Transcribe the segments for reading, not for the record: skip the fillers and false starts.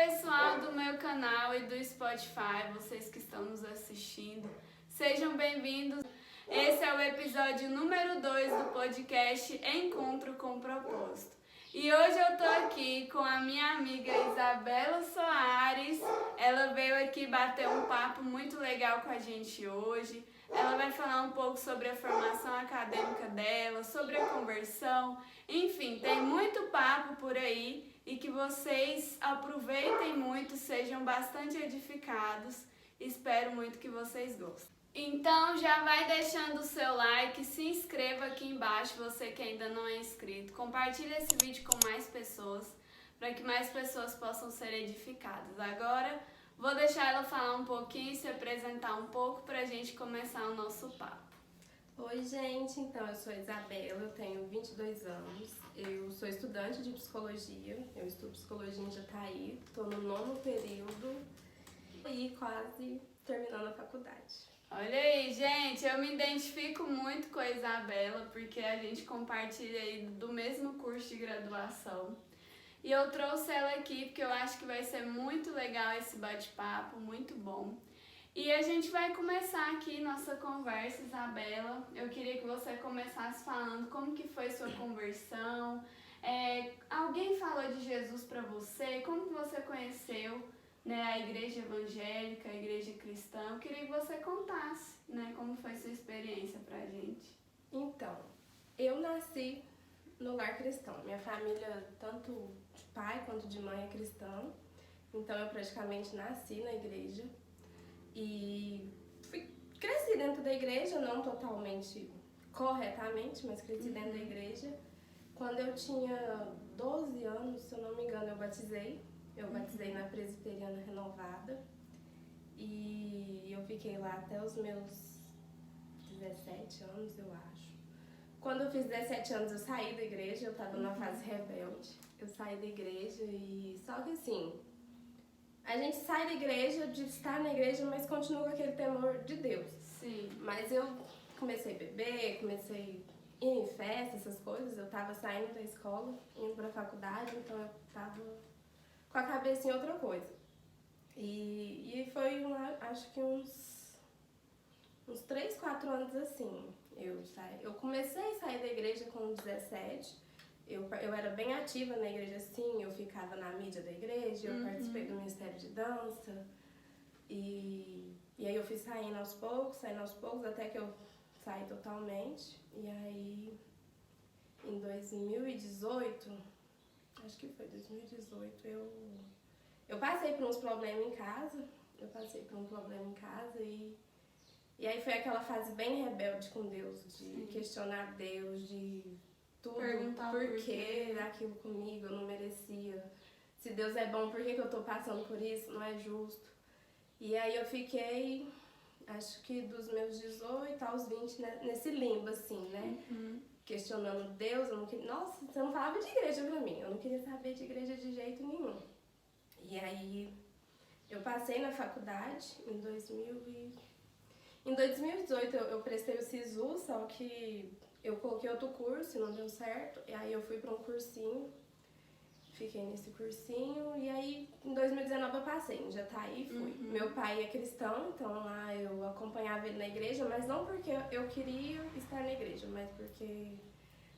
pessoal do meu canal e do Spotify, vocês que estão nos assistindo, sejam bem-vindos. Esse é o episódio número 2 do podcast Encontro com Propósito. E hoje eu tô aqui com a minha amiga Isabela Soares. Ela veio aqui bater um papo muito legal com a gente hoje. Ela vai falar um pouco sobre a formação acadêmica dela, sobre a conversão. Enfim, tem muito papo por aí e que vocês aproveitem muito, sejam bastante edificados. Espero muito que vocês gostem. Então já vai deixando o seu like, se inscreva aqui embaixo, você que ainda não é inscrito. Compartilhe esse vídeo com mais pessoas, para que mais pessoas possam ser edificadas. Agora vou deixar ela falar um pouquinho e se apresentar um pouco para a gente começar o nosso papo. Oi gente, então eu sou a Isabela, eu tenho 22 anos, eu sou estudante de psicologia, eu estudo psicologia em Jataí, estou no 9º período e quase terminando a faculdade. Olha aí, gente, eu me identifico muito com a Isabela, porque a gente compartilha aí do mesmo curso de graduação. E eu trouxe ela aqui porque eu acho que vai ser muito legal esse bate-papo, muito bom. E a gente vai começar aqui nossa conversa, Isabela. Eu queria que você começasse falando como que foi sua conversão. Alguém falou de Jesus para você? Como que você conheceu, né, a igreja evangélica, a igreja cristã? Eu queria que você contasse, né, como foi sua experiência pra gente. Então, eu nasci no lar cristão. Minha família, tanto de pai quanto de mãe, é cristã. Então eu praticamente nasci na igreja. E cresci dentro da igreja, não totalmente corretamente, mas cresci dentro da igreja. Quando eu tinha 12 anos, se eu não me engano, eu batizei. Eu batizei na Presbiteriana Renovada. E eu fiquei lá até os meus 17 anos, eu acho. Quando eu fiz 17 anos, eu saí da igreja, eu tava numa fase rebelde. Eu saí da igreja e... Só que assim... A gente sai da igreja, de estar na igreja, mas continua com aquele temor de Deus. Sim. Mas eu comecei a beber, comecei a ir em festa, essas coisas. Eu tava saindo da escola, indo pra faculdade, então eu tava com a cabeça em outra coisa. E foi, acho que uns 3, 4 anos assim. Eu comecei a sair da igreja com 17. Eu era bem ativa na igreja, sim, eu ficava na mídia da igreja, eu participei do Ministério de Dança. E aí eu fui saindo aos poucos, até que eu saí totalmente. E aí, em 2018, acho que foi 2018, eu passei por uns problemas em casa. E aí foi aquela fase bem rebelde com Deus, de questionar Dedeus, de... tudo, Perguntar por que aquilo comigo, eu não merecia. Se Deus é bom, por que eu tô passando por isso? Não é justo. E aí eu fiquei, acho que dos meus 18 aos 20, né, nesse limbo, assim, né? Questionando Deus, eu não queria... Nossa, você não falava de igreja pra mim. Eu não queria saber de igreja de jeito nenhum. E aí eu passei na faculdade em 2018 eu prestei o SISU, só que eu coloquei outro curso e não deu certo. E aí eu fui para um cursinho, fiquei nesse cursinho. E aí em 2019 eu passei, em Jataí fui. Meu pai é cristão, então lá eu acompanhava ele na igreja, mas não porque eu queria estar na igreja, mas porque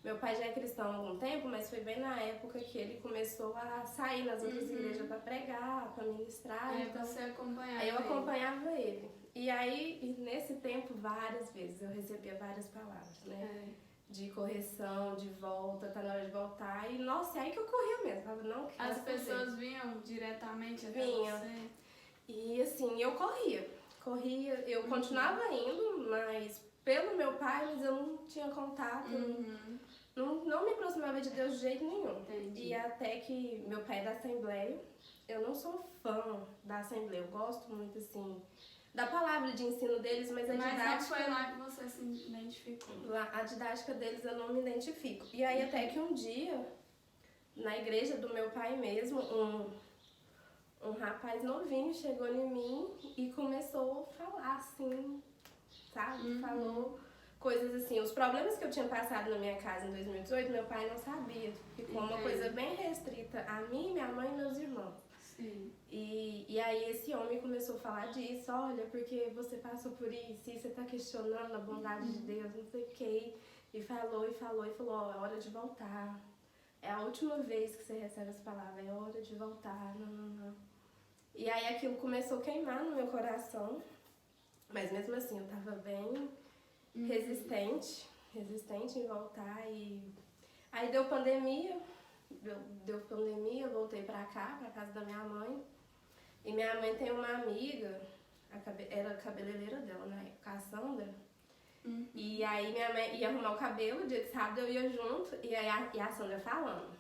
meu pai já é cristão há algum tempo, mas foi bem na época que ele começou a sair nas outras igrejas para pregar, para ministrar. Então você acompanhava aí eu acompanhava ele. E aí, nesse tempo, várias vezes eu recebia várias palavras, né? De correção, de volta, tá na hora de voltar. E, nossa, é aí que eu corria mesmo. Falava, não quero As pessoas vinham diretamente até você? E, assim, eu corria. Eu continuava indo, mas pelo meu pai, mas eu não tinha contato. Não me aproximava de Deus de jeito nenhum. Entendi. E até que meu pai é da Assembleia. Eu não sou fã da Assembleia. Eu gosto muito, assim... da palavra de ensino deles, mas a didática... Mas não foi lá que você se identificou? A didática deles eu não me identifico. E aí até que um dia, na igreja do meu pai mesmo, um rapaz novinho chegou em mim e começou a falar assim, sabe? Falou coisas assim. Os problemas que eu tinha passado na minha casa em 2018, meu pai não sabia. Ficou uma coisa bem restrita a mim, minha mãe e meus irmãos. Sim. começou a falar disso, olha, porque você passou por isso, e você tá questionando a bondade de Deus, não sei o que. E falou, ó, é hora de voltar. É a última vez que você recebe essa palavra, é hora de voltar, não. E aí aquilo começou a queimar no meu coração, mas mesmo assim eu tava bem resistente em voltar. E aí deu pandemia, eu voltei pra cá, pra casa da minha mãe. E minha mãe tem uma amiga, era a cabeleireira dela na época, a Sandra. E aí minha mãe ia arrumar o cabelo, dia de sábado eu ia junto, e aí a Sandra falando,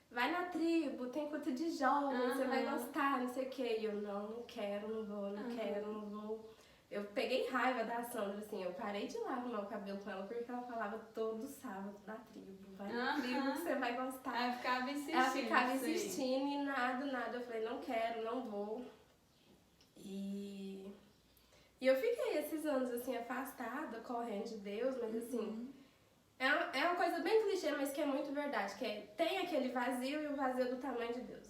vai na tribo, tem culto de jovens, você vai gostar, não sei o que. E eu, não quero, não vou. Eu peguei raiva da Sandra, assim, eu parei de ir lá arrumar o cabelo com ela, porque ela falava todo sábado na tribo, vai na tribo que você vai gostar. Ela ficava insistindo. Ela ficava insistindo e nada. Eu falei, não quero, não vou. E eu fiquei esses anos, assim, afastada, correndo de Deus, mas assim, é uma coisa bem clichê, mas que é muito verdade, que tem aquele vazio e o vazio é do tamanho de Deus.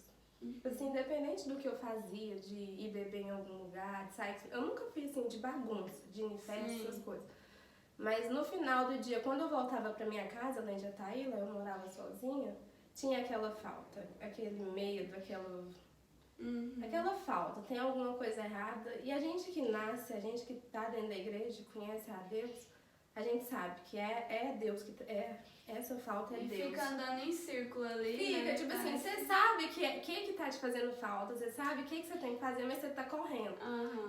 Assim, independente do que eu fazia, de ir beber em algum lugar, de sair, eu nunca fui assim, de bagunça, de ir em festa, essas coisas. Mas no final do dia, quando eu voltava pra minha casa, lá em Jataíla, eu morava sozinha, tinha aquela falta, aquele medo, aquela falta, tem alguma coisa errada. E a gente que nasce, a gente que tá dentro da igreja, conhece a Deus, a gente sabe que é Deus, essa falta é Deus. E fica andando em círculo ali, fica, né? tipo assim, você sabe que tá te fazendo falta, você sabe o que você tem que fazer, mas você tá correndo.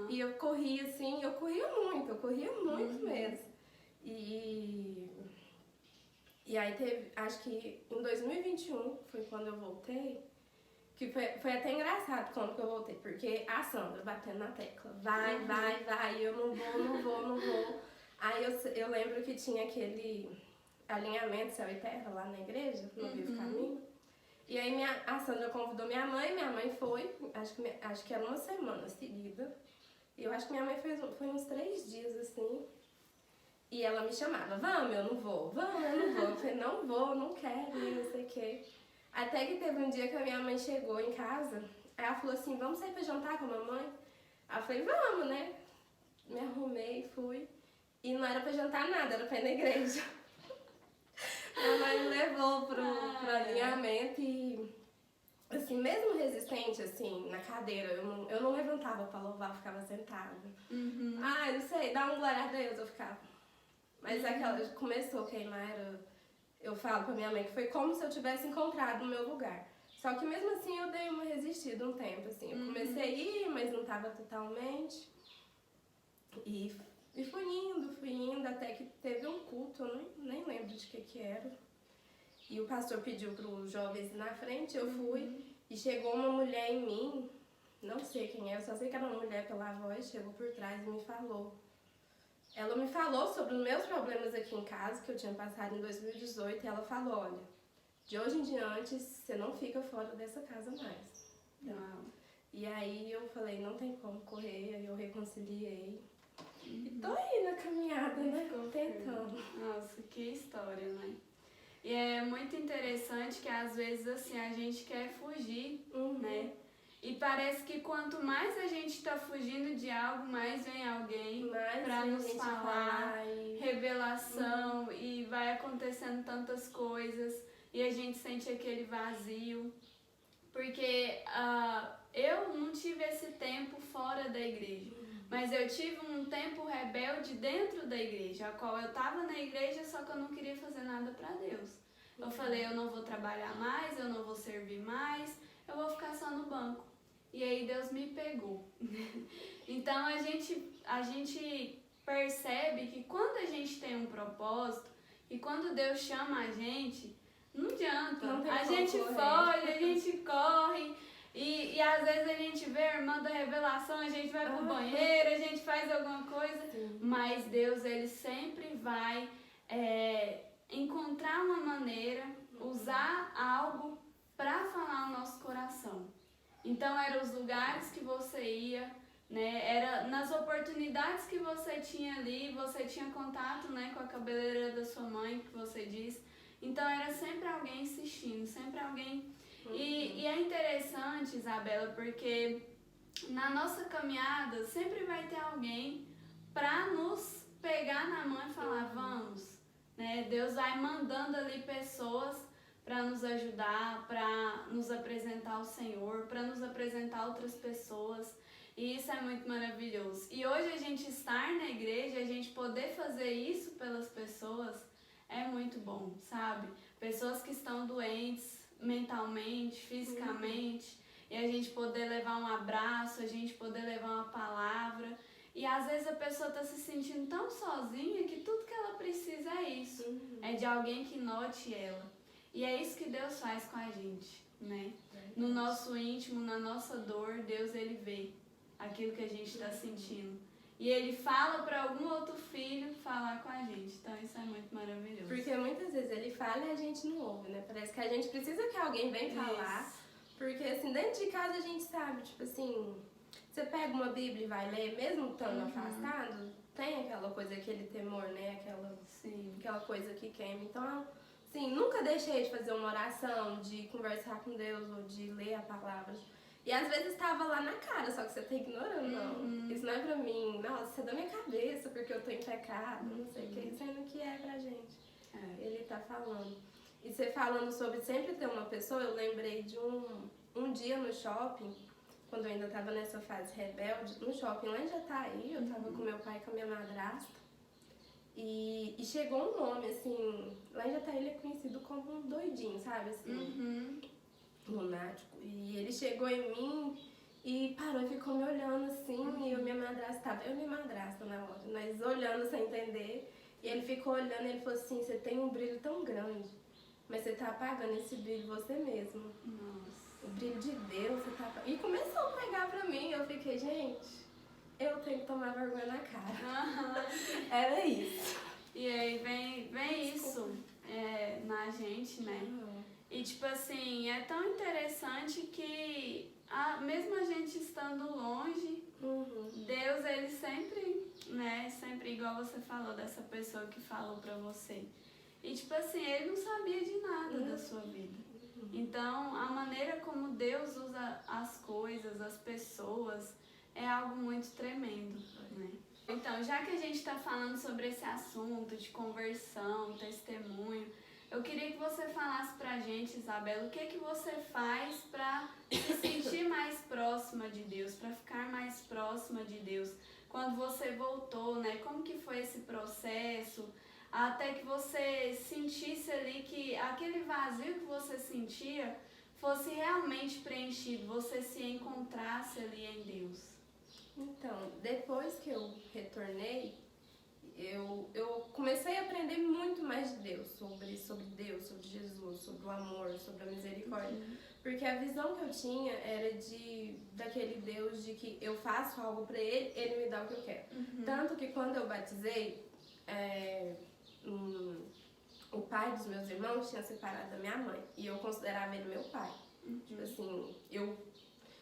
E eu corria assim, eu corria muito mesmo. E aí teve, acho que em 2021, foi quando eu voltei, que foi até engraçado quando que eu voltei, porque a Sandra batendo na tecla, vai, eu não vou. Aí eu lembro que tinha aquele alinhamento céu e terra lá na igreja, no Vivo Caminho. E aí a Sandra convidou minha mãe foi, acho que era uma semana seguida. E eu acho que minha mãe foi uns 3 dias assim. E ela me chamava, vamos, eu não vou. Eu falei, não vou, não quero, não sei o quê. Até que teve um dia que a minha mãe chegou em casa, aí ela falou assim, vamos sair pra jantar com a mamãe? Aí eu falei, vamos, né? Me arrumei, fui. E não era pra jantar nada, era pra ir na igreja. Minha mãe me levou pro alinhamento e, assim, mesmo resistente, assim, na cadeira, eu não levantava pra louvar, eu ficava sentada. Ai, não sei, dá um glória a Deus, eu ficava. Mas aquela começou a queimar, eu falo pra minha mãe que foi como se eu tivesse encontrado o meu lugar. Só que mesmo assim eu dei uma resistida um tempo, assim. Eu comecei a ir, mas não tava totalmente. E fui indo, até que teve um culto, eu nem lembro de que era. E o pastor pediu pros jovens ir na frente, eu fui. E chegou uma mulher em mim, não sei quem é, eu só sei que era uma mulher pela voz, chegou por trás e me falou. Ela me falou sobre os meus problemas aqui em casa, que eu tinha passado em 2018, e ela falou, olha, de hoje em diante, você não fica fora dessa casa mais. E aí eu falei, não tem como correr, aí eu reconciliei. E tô aí na caminhada, né? Tentando. Nossa, que história, né? E é muito interessante que às vezes assim a gente quer fugir, né? E parece que quanto mais a gente tá fugindo de algo, mais vem alguém pra nos falar, revelação, e vai acontecendo tantas coisas, e a gente sente aquele vazio. Porque eu não tive esse tempo fora da igreja, mas eu tive um tempo rebelde dentro da igreja, a qual eu tava na igreja, só que eu não queria fazer nada pra Deus. Eu falei, eu não vou trabalhar mais, eu não vou servir mais, eu vou ficar só no banco. E aí Deus me pegou. Então a gente percebe que quando a gente tem um propósito e quando Deus chama a gente, não adianta. A gente foge, a gente corre e às vezes a gente vê a irmã da revelação, a gente vai pro banheiro, a gente faz alguma coisa, mas Deus, ele sempre vai encontrar uma maneira, usar algo para falar no nosso coração. Então, eram os lugares que você ia, né? Era nas oportunidades que você tinha ali, você tinha contato, né, com a cabeleireira da sua mãe, que você disse. Então, era sempre alguém insistindo, sempre alguém. E é interessante, Isabela, porque na nossa caminhada sempre vai ter alguém para nos pegar na mão e falar, vamos, né? Deus vai mandando ali pessoas para nos ajudar, para nos apresentar o Senhor, para nos apresentar outras pessoas. E isso é muito maravilhoso. E hoje a gente estar na igreja, a gente poder fazer isso pelas pessoas é muito bom, sabe? Pessoas que estão doentes mentalmente, fisicamente, e a gente poder levar um abraço, a gente poder levar uma palavra. E às vezes a pessoa está se sentindo tão sozinha que tudo que ela precisa é isso. É de alguém que note ela. E é isso que Deus faz com a gente, né? No nosso íntimo, na nossa dor, Deus, ele vê aquilo que a gente está sentindo. E ele fala para algum outro filho falar com a gente. Então isso é muito maravilhoso. Porque muitas vezes ele fala e a gente não ouve, né? Parece que a gente precisa que alguém venha falar. Isso. Porque assim, dentro de casa a gente sabe, tipo assim, você pega uma Bíblia e vai ler, mesmo estando afastado, tem aquela coisa, aquele temor, né? Aquela coisa que queima. Então, assim, nunca deixei de fazer uma oração, de conversar com Deus ou de ler a palavra. E às vezes estava lá na cara, só que você tá ignorando, não. Isso não é pra mim, nossa, isso é da minha cabeça, porque eu tô em pecado, não sei o que, sendo que é pra gente. Ele tá falando. E você falando sobre sempre ter uma pessoa, eu lembrei de um dia no shopping, quando eu ainda tava nessa fase rebelde, no shopping lá em Jataí, eu tava com meu pai e com a minha madrasta, e chegou um homem, assim, lá em Jataí ele é conhecido como um doidinho, sabe, assim, lunático. E ele chegou em mim e parou e ficou me olhando assim, e eu e minha madrasta na hora, nós olhando sem entender, e ele ficou olhando e ele falou assim, você tem um brilho tão grande, mas você tá apagando esse brilho você mesmo. Nossa. O brilho de Deus, você tá apagando. E começou a pregar pra mim, eu fiquei, gente, eu tenho que tomar vergonha na cara. Era isso. E aí vem isso na gente, né? E tipo assim, é tão interessante que mesmo a gente estando longe, Deus, ele sempre, né, sempre igual você falou dessa pessoa que falou pra você. E tipo assim, ele não sabia de nada da sua vida. Então, a maneira como Deus usa as coisas, as pessoas, é algo muito tremendo, né? Então, já que a gente está falando sobre esse assunto de conversão, testemunho, eu queria que você falasse pra gente, Isabela, o que você faz pra se sentir mais próxima de Deus, pra ficar mais próxima de Deus. Quando você voltou, né? Como que foi esse processo? Até que você sentisse ali que aquele vazio que você sentia fosse realmente preenchido, você se encontrasse ali em Deus. Então, depois que eu retornei, eu comecei a aprender muito mais de Deus, sobre Deus, sobre Jesus, sobre o amor, sobre a misericórdia. Porque a visão que eu tinha era daquele Deus de que eu faço algo pra ele, ele me dá o que eu quero. Tanto que quando eu batizei, o pai dos meus irmãos tinha separado da minha mãe e eu considerava ele meu pai. Tipo assim, eu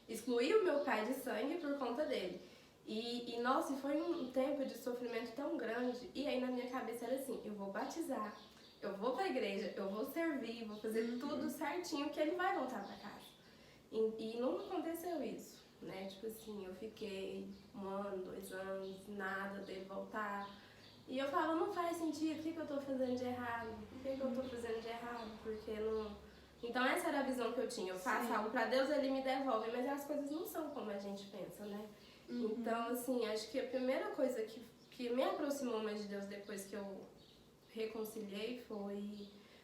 excluí o meu pai de sangue por conta dele. E nossa, foi um tempo de sofrimento tão grande. E aí na minha cabeça era assim, eu vou batizar, eu vou pra igreja, eu vou servir, vou fazer tudo certinho que ele vai voltar pra casa. E não aconteceu isso, né? Tipo assim, eu fiquei 1 ano, 2 anos, nada dele voltar. E eu falava, não faz sentido, o que eu tô fazendo de errado? O que eu tô fazendo de errado? Porque não... Então essa era a visão que eu tinha, eu faço algo pra Deus, ele me devolve, mas as coisas não são como a gente pensa, né? Então, assim, acho que a primeira coisa que me aproximou mais de Deus depois que eu reconciliei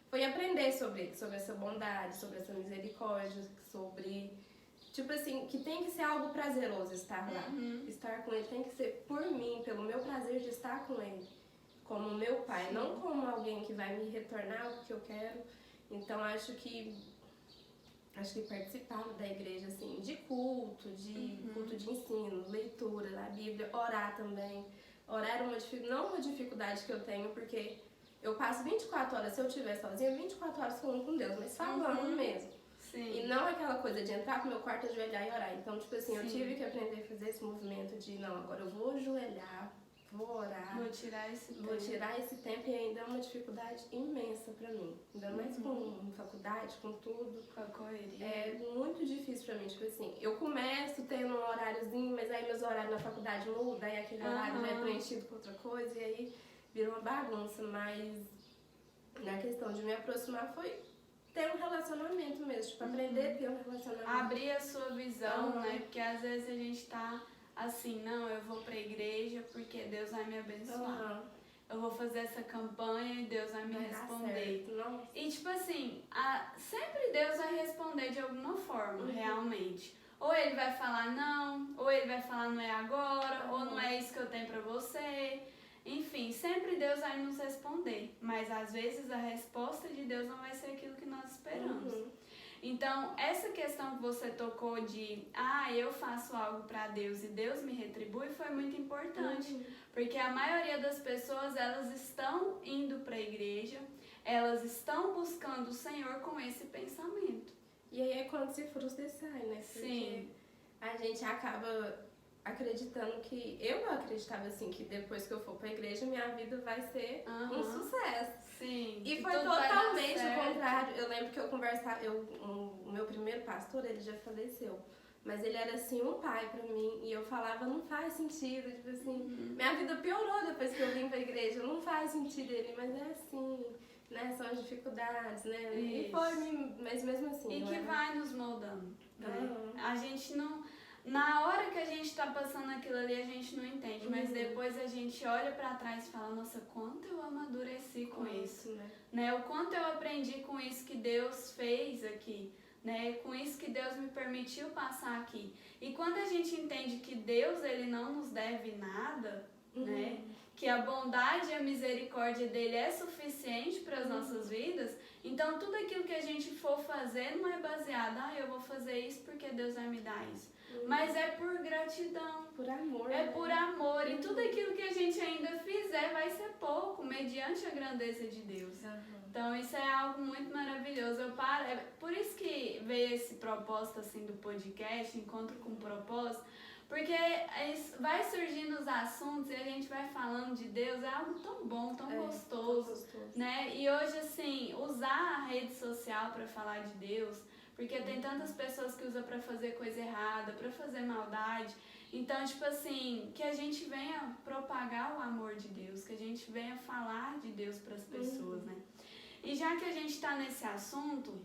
foi aprender sobre essa bondade, sobre essa misericórdia, sobre... Tipo assim, que tem que ser algo prazeroso estar lá. Estar com ele tem que ser por mim, pelo meu prazer de estar com ele. Como meu pai, não como alguém que vai me retornar o que eu quero. Então, acho que participar da igreja, assim, de culto de ensino, leitura da Bíblia, orar também. Orar é não uma dificuldade que eu tenho, porque eu passo 24 horas, se eu estiver sozinha, 24 horas falando com Deus, mas falando mesmo. Sim. E não aquela coisa de entrar pro meu quarto, ajoelhar e orar. Então, tipo assim, eu tive que aprender a fazer esse movimento de, não, agora eu vou ajoelhar, vou orar. Vou tirar esse tempo. E ainda é uma dificuldade imensa pra mim. Ainda mais com faculdade, com tudo. Com a correria. É muito difícil pra mim, tipo assim, eu começo tendo um horáriozinho aí meus horários na faculdade mudam, aí aquele horário já é preenchido com outra coisa, e aí vira uma bagunça. Mas na questão de me aproximar foi ter um relacionamento mesmo, tipo, aprender a ter um relacionamento. Abrir a sua visão, né? Porque às vezes a gente tá assim, não, eu vou pra igreja porque Deus vai me abençoar. Eu vou fazer essa campanha e Deus vai me responder. E tipo assim, sempre Deus vai responder de alguma forma, realmente. Ou ele vai falar não, ou ele vai falar não é agora, ou não é isso que eu tenho pra você. Enfim, sempre Deus vai nos responder. Mas às vezes a resposta de Deus não vai ser aquilo que nós esperamos. Então, essa questão que você tocou de, eu faço algo para Deus e Deus me retribui, foi muito importante. Porque a maioria das pessoas, elas estão indo para a igreja, elas estão buscando o Senhor com esse pensamento. E aí é quando se frustra e sai, né? Porque Sim. A gente acaba acreditando que... Eu acreditava assim, que depois que eu for para a igreja, minha vida vai ser um sucesso. Sim. E foi totalmente o contrário. Eu lembro que eu conversava, o meu primeiro pastor, ele já faleceu, mas ele era assim um pai pra mim, e eu falava, não faz sentido, tipo assim, minha vida piorou depois que eu vim pra igreja, não faz sentido. Ele, mas é assim, né, são as dificuldades, né, Isso. E foi, mas mesmo assim. E que vai nos moldando, né? A gente não... Na hora que a gente tá passando aquilo ali, a gente não entende, mas depois a gente olha pra trás e fala, nossa, quanto eu amadureci com isso, né? O quanto eu aprendi com isso que Deus fez aqui, né? Com isso que Deus me permitiu passar aqui. E quando a gente entende que Deus, ele não nos deve nada, né? Que a bondade e a misericórdia dele é suficiente para as nossas vidas, então tudo aquilo que a gente for fazer não é baseado, eu vou fazer isso porque Deus vai me dar isso. Mas é por gratidão. Por amor. É por amor. E tudo aquilo que a gente ainda fizer vai ser pouco, mediante a grandeza de Deus. Então isso é algo muito maravilhoso. É por isso que veio esse propósito assim do podcast, Encontro com Propósito, porque vai surgindo os assuntos e a gente vai falando de Deus, é algo tão bom, tão gostoso, né? E hoje, assim, usar a rede social para falar de Deus, porque tem tantas pessoas que usam para fazer coisa errada, para fazer maldade. Então, tipo assim, que a gente venha propagar o amor de Deus, que a gente venha falar de Deus para as pessoas, né? E já que a gente está nesse assunto,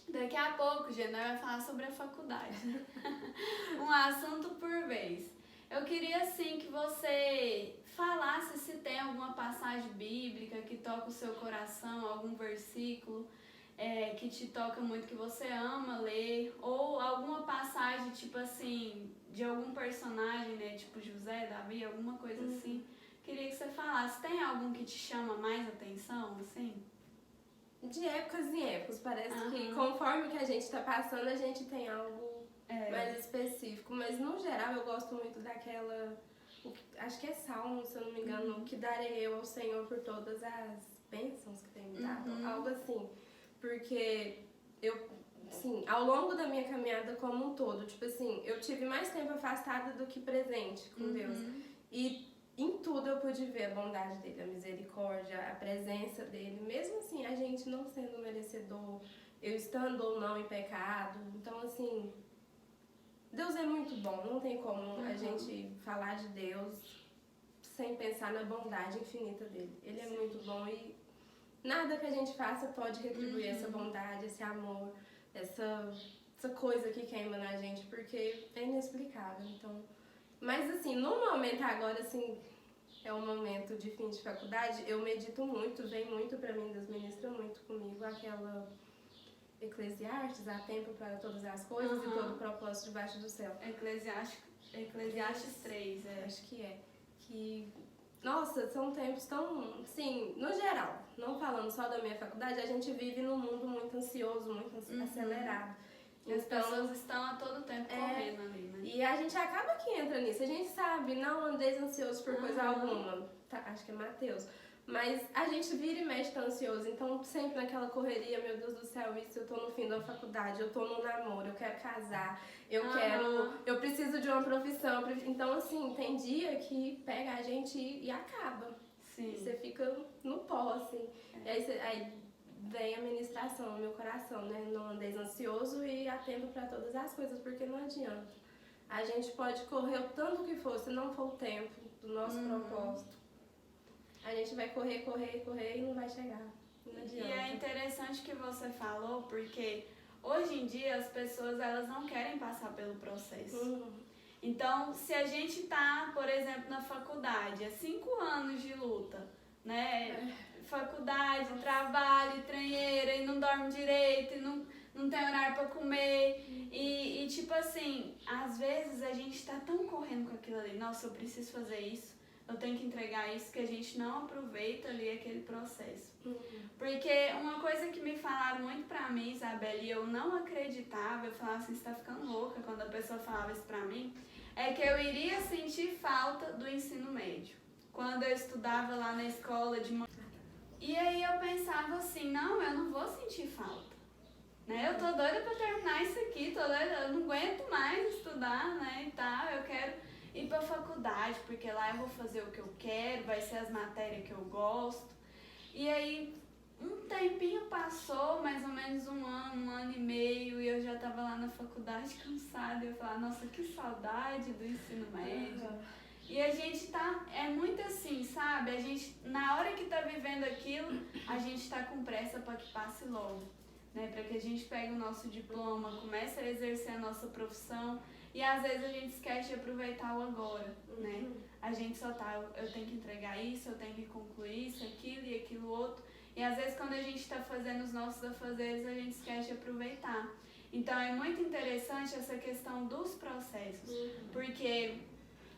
daqui a pouco, Gena, vai falar sobre a faculdade. Um assunto por vez. Eu queria, assim, que você falasse se tem alguma passagem bíblica que toca o seu coração, algum versículo que te toca muito, que você ama ler, ou alguma passagem, tipo assim, de algum personagem, né, tipo José, Davi, alguma coisa assim. Queria que você falasse. Tem algum que te chama mais atenção, assim? De épocas em épocas, parece que conforme que a gente tá passando, a gente tem algo mais específico. Mas no geral eu gosto muito daquela, acho que é Salmo, se eu não me engano, que darei eu ao Senhor por todas as bênçãos que tem me dado, algo assim. Porque eu, assim, ao longo da minha caminhada como um todo, tipo assim, eu tive mais tempo afastada do que presente com Deus. E em tudo eu pude ver a bondade dele, a misericórdia, a presença dele, mesmo assim, a gente não sendo merecedor, eu estando ou não em pecado. Então, assim, Deus é muito bom, não tem como a gente falar de Deus sem pensar na bondade infinita dele. Ele é muito bom e nada que a gente faça pode retribuir essa bondade, esse amor, essa coisa que queima na gente, porque é inexplicável. Então, mas assim, no momento agora, assim, é um momento de fim de faculdade, eu medito muito, vem muito pra mim, Deus ministra muito comigo, aquela Eclesiastes, há tempo para todas as coisas e todo propósito debaixo do céu. Eclesiastes 3, Acho que é. Que, nossa, são tempos tão, sim, no geral, não falando só da minha faculdade, a gente vive num mundo muito ansioso, muito acelerado. E as pessoas estão a todo tempo correndo ali, né? E a gente acaba que entra nisso. A gente sabe, não andeis ansioso por coisa alguma. Tá, acho que é Mateus. Mas a gente vira e mexe tá ansioso. Então, sempre naquela correria, meu Deus do céu, isso, eu tô no fim da faculdade, eu tô no namoro, eu quero casar, eu preciso de uma profissão. Então, assim, tem dia que pega a gente e acaba. Sim. E você fica no pó, assim. E aí vem a ministração no meu coração, né? Não andeis ansioso e atento para todas as coisas, porque não adianta. a gente pode correr o tanto que for, se não for o tempo do nosso propósito. A gente vai correr e não vai chegar. Não adianta. E é interessante que você falou, porque hoje em dia as pessoas elas não querem passar pelo processo. Então, se a gente tá, por exemplo, na faculdade, é 5 anos de luta, né? Faculdade, trabalho, tranheira, e não dorme direito, e não tem horário pra comer. E tipo assim, às vezes a gente tá tão correndo com aquilo ali, nossa, eu preciso fazer isso, eu tenho que entregar isso, que a gente não aproveita ali aquele processo. Porque uma coisa que me falaram muito pra mim, Isabela, e eu não acreditava, eu falava assim, você tá ficando louca quando a pessoa falava isso pra mim, é que eu iria sentir falta do ensino médio. Quando eu estudava lá na escola de manhã. E aí eu pensava assim, não, eu não vou sentir falta. Né? Eu tô doida pra terminar isso aqui, tô doida, eu não aguento mais estudar, né, e tal, eu quero ir pra faculdade, porque lá eu vou fazer o que eu quero, vai ser as matérias que eu gosto. E aí, um tempinho passou, mais ou menos um ano e meio, e eu já tava lá na faculdade cansada, e eu falava, nossa, que saudade do ensino médio. E a gente tá, é muito assim, sabe, a gente, na hora que tá vivendo aquilo, a gente tá com pressa pra que passe logo. Né, para que a gente pegue o nosso diploma, comece a exercer a nossa profissão e às vezes a gente esquece de aproveitar o agora, né? A gente só tá, eu tenho que entregar isso, eu tenho que concluir isso, aquilo e aquilo outro. E às vezes quando a gente está fazendo os nossos afazeres, a gente esquece de aproveitar. Então é muito interessante essa questão dos processos, porque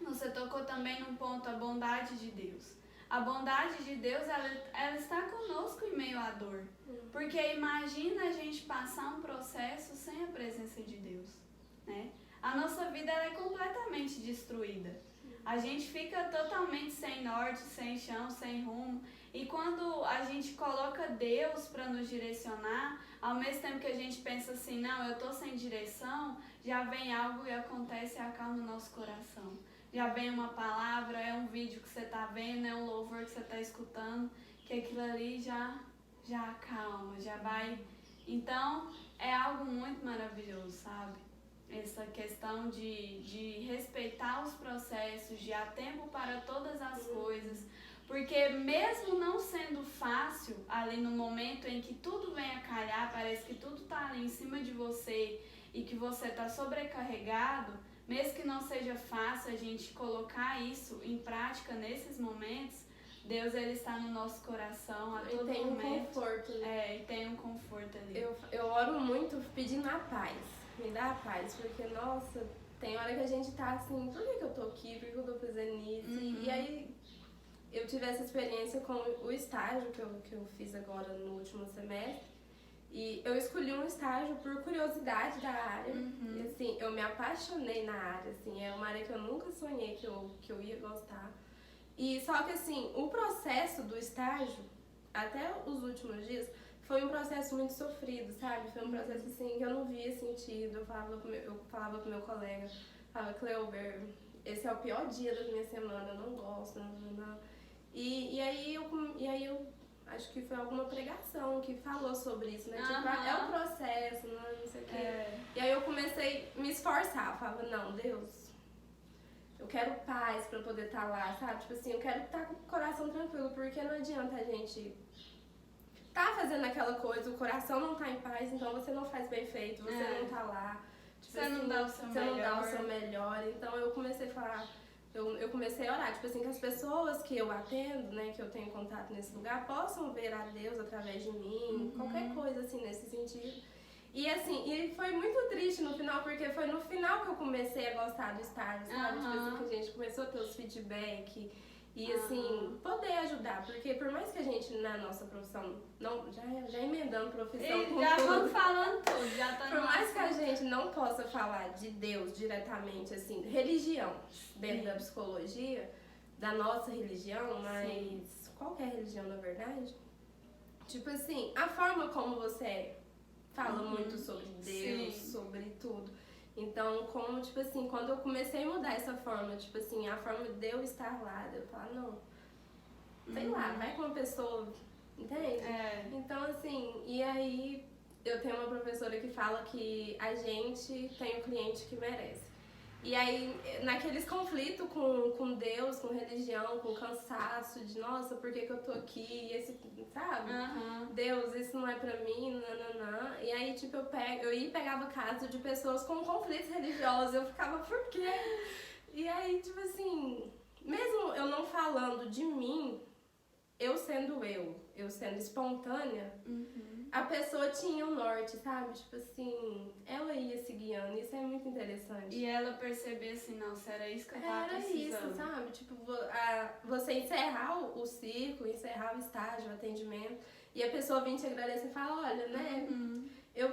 você tocou também num ponto, a bondade de Deus. A bondade de Deus, ela está conosco em meio à dor. Porque imagina a gente passar um processo sem a presença de Deus, né? A nossa vida ela é completamente destruída. A gente fica totalmente sem norte, sem chão, sem rumo. E quando a gente coloca Deus para nos direcionar, ao mesmo tempo que a gente pensa assim, não, eu tô sem direção, já vem algo e acontece e acalma o nosso coração. Já vem uma palavra, é um vídeo que você tá vendo, é um louvor que você tá escutando, que aquilo ali já acalma, já vai. Então, é algo muito maravilhoso, sabe? Essa questão de respeitar os processos, de há tempo para todas as coisas. Porque mesmo não sendo fácil, ali no momento em que tudo vem a calhar, parece que tudo tá ali em cima de você e que você tá sobrecarregado, mesmo que não seja fácil a gente colocar isso em prática nesses momentos, Deus ele está no nosso coração a todo momento. E tem um conforto. Né? E tem um conforto ali. Eu oro muito pedindo a paz. Me dá a paz, porque, nossa, tem hora que a gente tá assim, por que eu tô aqui? Por que eu tô fazendo isso? E aí, eu tive essa experiência com o estágio que eu fiz agora no último semestre. E eu escolhi um estágio por curiosidade da área. E assim, eu me apaixonei na área, assim, é uma área que eu nunca sonhei que eu ia gostar. E só que assim, o processo do estágio, até os últimos dias, foi um processo muito sofrido, sabe? Foi um processo assim que eu não via sentido. Eu falava pro meu colega, falava, Cleuber, esse é o pior dia da minha semana, eu não gosto, não. E aí eu acho que foi alguma pregação que falou sobre isso, né? Tipo, é o processo, não sei o quê. E aí eu comecei a me esforçar, eu falava, não, Deus, eu quero paz pra poder estar lá, sabe? Tipo assim, eu quero estar com o coração tranquilo, porque não adianta a gente tá fazendo aquela coisa, o coração não tá em paz, então você não faz bem feito, você não tá lá. Tipo, você não dá o seu melhor. Você não dá o seu melhor. Então eu comecei a falar, eu comecei a orar, tipo assim, que as pessoas que eu atendo, né, que eu tenho contato nesse lugar, possam ver a Deus através de mim, qualquer coisa assim nesse sentido. E assim, e foi muito triste no final, porque foi no final que eu comecei a gostar do estágio, sabe? Tipo assim, que a gente começou a ter os feedback e assim, poder ajudar, porque por mais que a gente na nossa profissão, não, já emendando profissão com já tudo, vamos falando tudo, já tá. Por mais que a gente não possa falar de Deus diretamente, assim, religião, dentro da psicologia, da nossa religião, mas qualquer religião na verdade, tipo assim, a forma como você fala muito sobre Deus, sobre tudo. Então, como, tipo assim, quando eu comecei a mudar essa forma, tipo assim, a forma de eu estar lá, de eu falar, não, sei lá, vai com uma pessoa, entende? Então, assim, e aí eu tenho uma professora que fala que a gente tem o cliente que merece. E aí, naqueles conflitos com Deus, com religião, com cansaço, de nossa, por que eu tô aqui? Esse, sabe? Deus, isso não é pra mim, nananã. E aí, tipo, eu ia e pegava caso de pessoas com conflitos religiosos. Eu ficava, por quê? E aí, tipo assim, mesmo eu não falando de mim, eu sendo espontânea, a pessoa tinha um norte, sabe? Tipo assim, ela ia se guiando, isso é muito interessante. E ela percebia assim, nossa, era isso que eu tava precisando. Era isso, sabe? Tipo, você encerrar o ciclo, encerrar o estágio, o atendimento, e a pessoa vir te agradecer e falar, olha, né?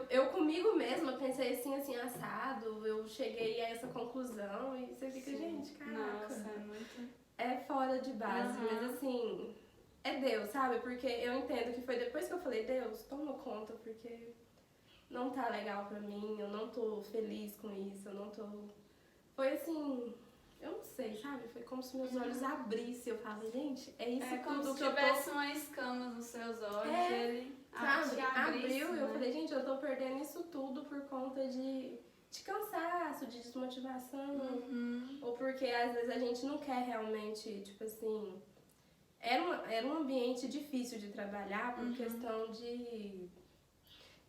Eu comigo mesma pensei assim, assado, eu cheguei a essa conclusão, e você fica, gente, caraca. Nossa, é muito... É fora de base, mas assim... É Deus, sabe? Porque eu entendo que foi depois que eu falei, Deus, toma conta, porque não tá legal pra mim, eu não tô feliz com isso, eu não tô... Foi assim, eu não sei, sabe? Foi como se meus olhos abrissem, eu falava, gente, é isso tudo que eu tô... como se tivesse uma escama nos seus olhos, ele sabe? abriu, e eu falei, gente, eu tô perdendo isso tudo por conta de cansaço, de desmotivação, ou porque às vezes a gente não quer realmente, tipo assim... Era um ambiente difícil de trabalhar por questão de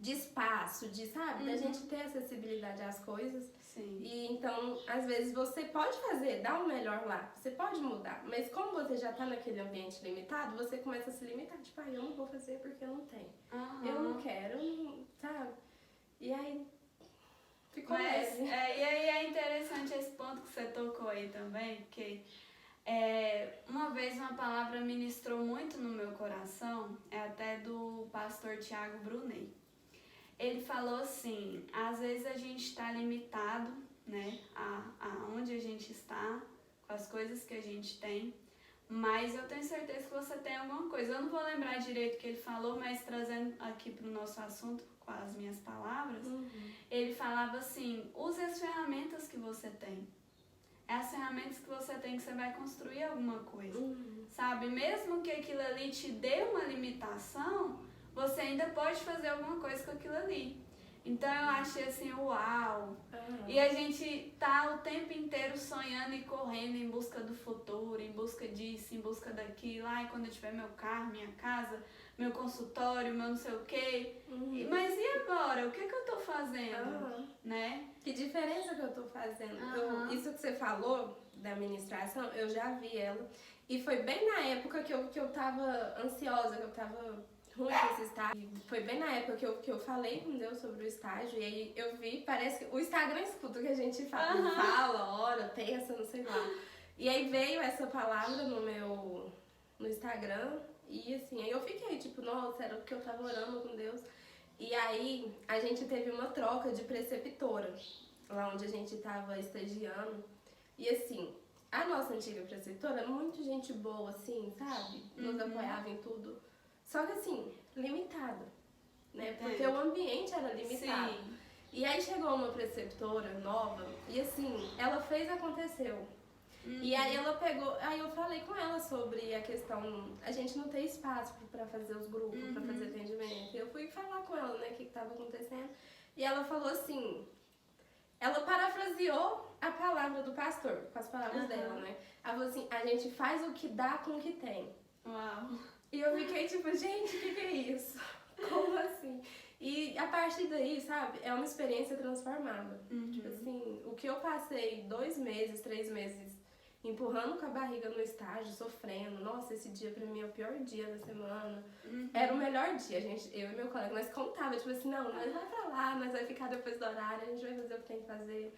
espaço, sabe? Da gente ter acessibilidade às coisas. Sim. E então, às vezes, você pode dar o melhor lá, você pode mudar. Mas como você já tá naquele ambiente limitado, você começa a se limitar. Tipo, eu não vou fazer porque eu não tenho. Eu não quero, sabe? E aí, ficou leve. E aí é interessante esse ponto que você tocou aí também, porque... uma vez uma palavra ministrou muito no meu coração, é até do pastor Tiago Brunet. Ele falou assim, às vezes a gente está limitado, né, a onde a gente está, com as coisas que a gente tem, mas eu tenho certeza que você tem alguma coisa. Eu não vou lembrar direito o que ele falou, mas trazendo aqui para o nosso assunto, com as minhas palavras, ele falava assim, use as ferramentas que você tem. É as ferramentas que você tem que você vai construir alguma coisa, sabe? Mesmo que aquilo ali te dê uma limitação, você ainda pode fazer alguma coisa com aquilo ali. Então eu achei assim, uau! E a gente tá o tempo inteiro sonhando e correndo em busca do futuro, em busca disso, em busca daquilo. Ai, quando eu tiver meu carro, minha casa, meu consultório, meu não sei o quê. Mas e agora? O que eu tô fazendo? Né? Que diferença que eu tô fazendo? Isso que você falou da administração, eu já vi ela. E foi bem na época que eu tava ansiosa, que eu tava ruim com esse estágio. Foi bem na época que eu falei com Deus sobre o estágio. E aí eu vi, parece que o Instagram escuta o que a gente fala, ora, pensa, não sei lá. E aí veio essa palavra no Instagram. E assim, aí eu fiquei tipo, nossa, era o que eu tava orando com Deus. E aí a gente teve uma troca de preceptora, lá onde a gente tava estagiando. E assim, a nossa antiga preceptora, muito gente boa, assim, sabe? Nos apoiava em tudo. Só que assim, limitado, né? Porque o ambiente era limitado. Sim. E aí chegou uma preceptora nova e assim, ela fez, aconteceu. E aí ela pegou, aí eu falei com ela sobre a questão, a gente não tem espaço pra fazer os grupos, pra fazer atendimento. Eu fui falar com ela, né, o que tava acontecendo. E ela falou assim, ela parafraseou a palavra do pastor, com as palavras dela, né? Ela falou assim, a gente faz o que dá com o que tem. Uau! E eu fiquei tipo, gente, o que é isso? Como assim? E a partir daí, sabe, é uma experiência transformada. Tipo assim, o que eu passei 2 meses, 3 meses empurrando com a barriga no estágio, sofrendo. Nossa, esse dia pra mim é o pior dia da semana. Era o melhor dia, eu e meu colega, nós contava, tipo assim, não, nós vai pra lá, nós vai ficar depois do horário, a gente vai fazer o que tem que fazer.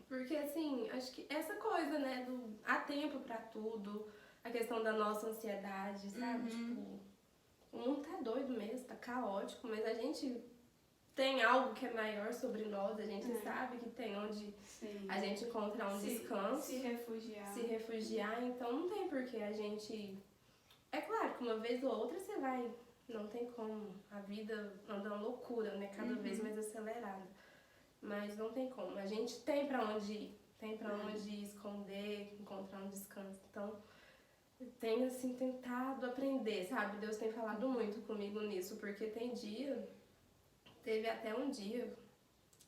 Porque assim, acho que essa coisa, né, há tempo pra tudo, a questão da nossa ansiedade, sabe? Tipo, o mundo tá doido mesmo, tá caótico, mas a gente tem algo que é maior sobre nós, a gente sabe que tem onde a gente encontrar um descanso. Se refugiar, então não tem porquê a gente... É claro que uma vez ou outra você vai, não tem como, a vida anda uma loucura, né? Cada vez mais acelerada. Mas não tem como, a gente tem pra onde ir, tem pra onde esconder, encontrar um descanso, então... Tenho, assim, tentado aprender, sabe? Deus tem falado muito comigo nisso, porque teve até um dia,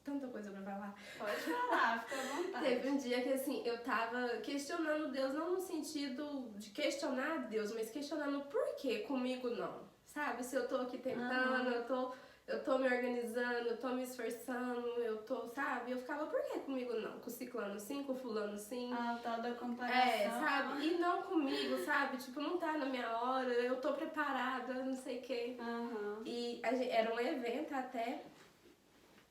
tanta coisa pra falar. Pode falar, fica à vontade. teve um dia que, assim, eu tava questionando Deus, não no sentido de questionar Deus, mas questionando por que comigo não, sabe? Se eu tô aqui tentando, eu tô me organizando, eu tô me esforçando, eu tô, sabe? Eu ficava, por que comigo não? Com o ciclano sim, com o fulano sim. O tal da comparação. Sabe? E não comigo, sabe? Tipo, não tá na minha hora, eu tô preparada, não sei o quê. E era um evento até.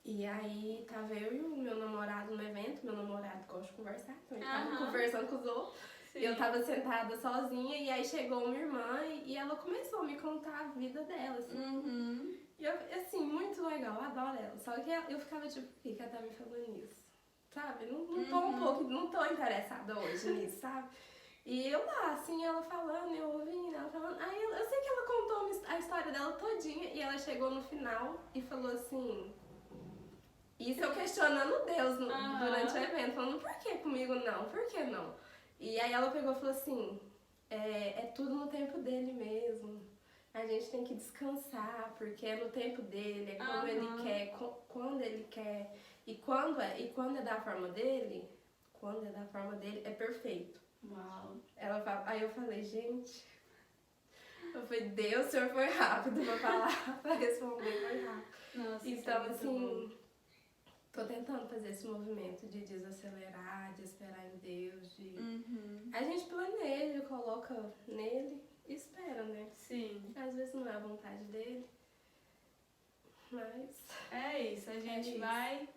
E aí tava eu e o meu namorado no evento, meu namorado gosta de conversar, então ele tava conversando com os outros. Sim. E eu tava sentada sozinha, e aí chegou uma irmã e ela começou a me contar a vida dela, assim. E eu, assim, muito legal, eu adoro ela. Só que eu ficava tipo, por que ela tá me falando isso? Sabe? Não tô interessada hoje nisso, sabe? E eu lá, assim, ela falando, eu ouvindo, ela falando. Aí eu sei que ela contou a história dela todinha, e ela chegou no final e falou assim. Isso eu questionando Deus durante o evento, falando, por que comigo não? Por que não? E aí ela pegou e falou assim, é tudo no tempo dele mesmo. A gente tem que descansar, porque é no tempo dele, é como ele quer, quando ele quer. E quando é da forma dele, é perfeito. Uau. Aí eu falei, gente, Deus, o senhor foi rápido pra falar, pra responder, foi rápido. Nossa, então, é assim, tô tentando fazer esse movimento de desacelerar, de esperar em Deus, de... A gente planeja, coloca nele e espera, né? Sim. Às vezes não é a vontade dele, mas... É isso, a gente vai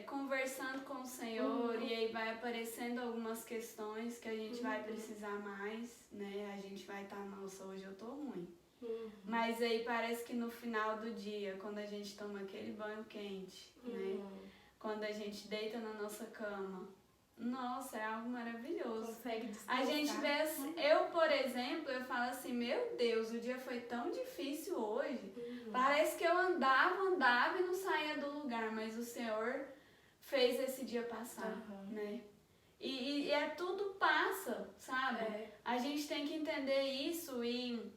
conversando com o Senhor e aí vai aparecendo algumas questões que a gente vai precisar mais, né? A gente vai estar, nossa, hoje eu tô ruim. Mas aí parece que no final do dia, quando a gente toma aquele banho quente, né? Quando a gente deita na nossa cama, nossa, é algo maravilhoso. Consegue descansar. A gente vê assim, eu, por exemplo, eu falo assim, meu Deus, o dia foi tão difícil hoje. Parece que eu andava e não saía do lugar, mas o Senhor fez esse dia passar, né? E é tudo passa, sabe? A gente tem que entender isso e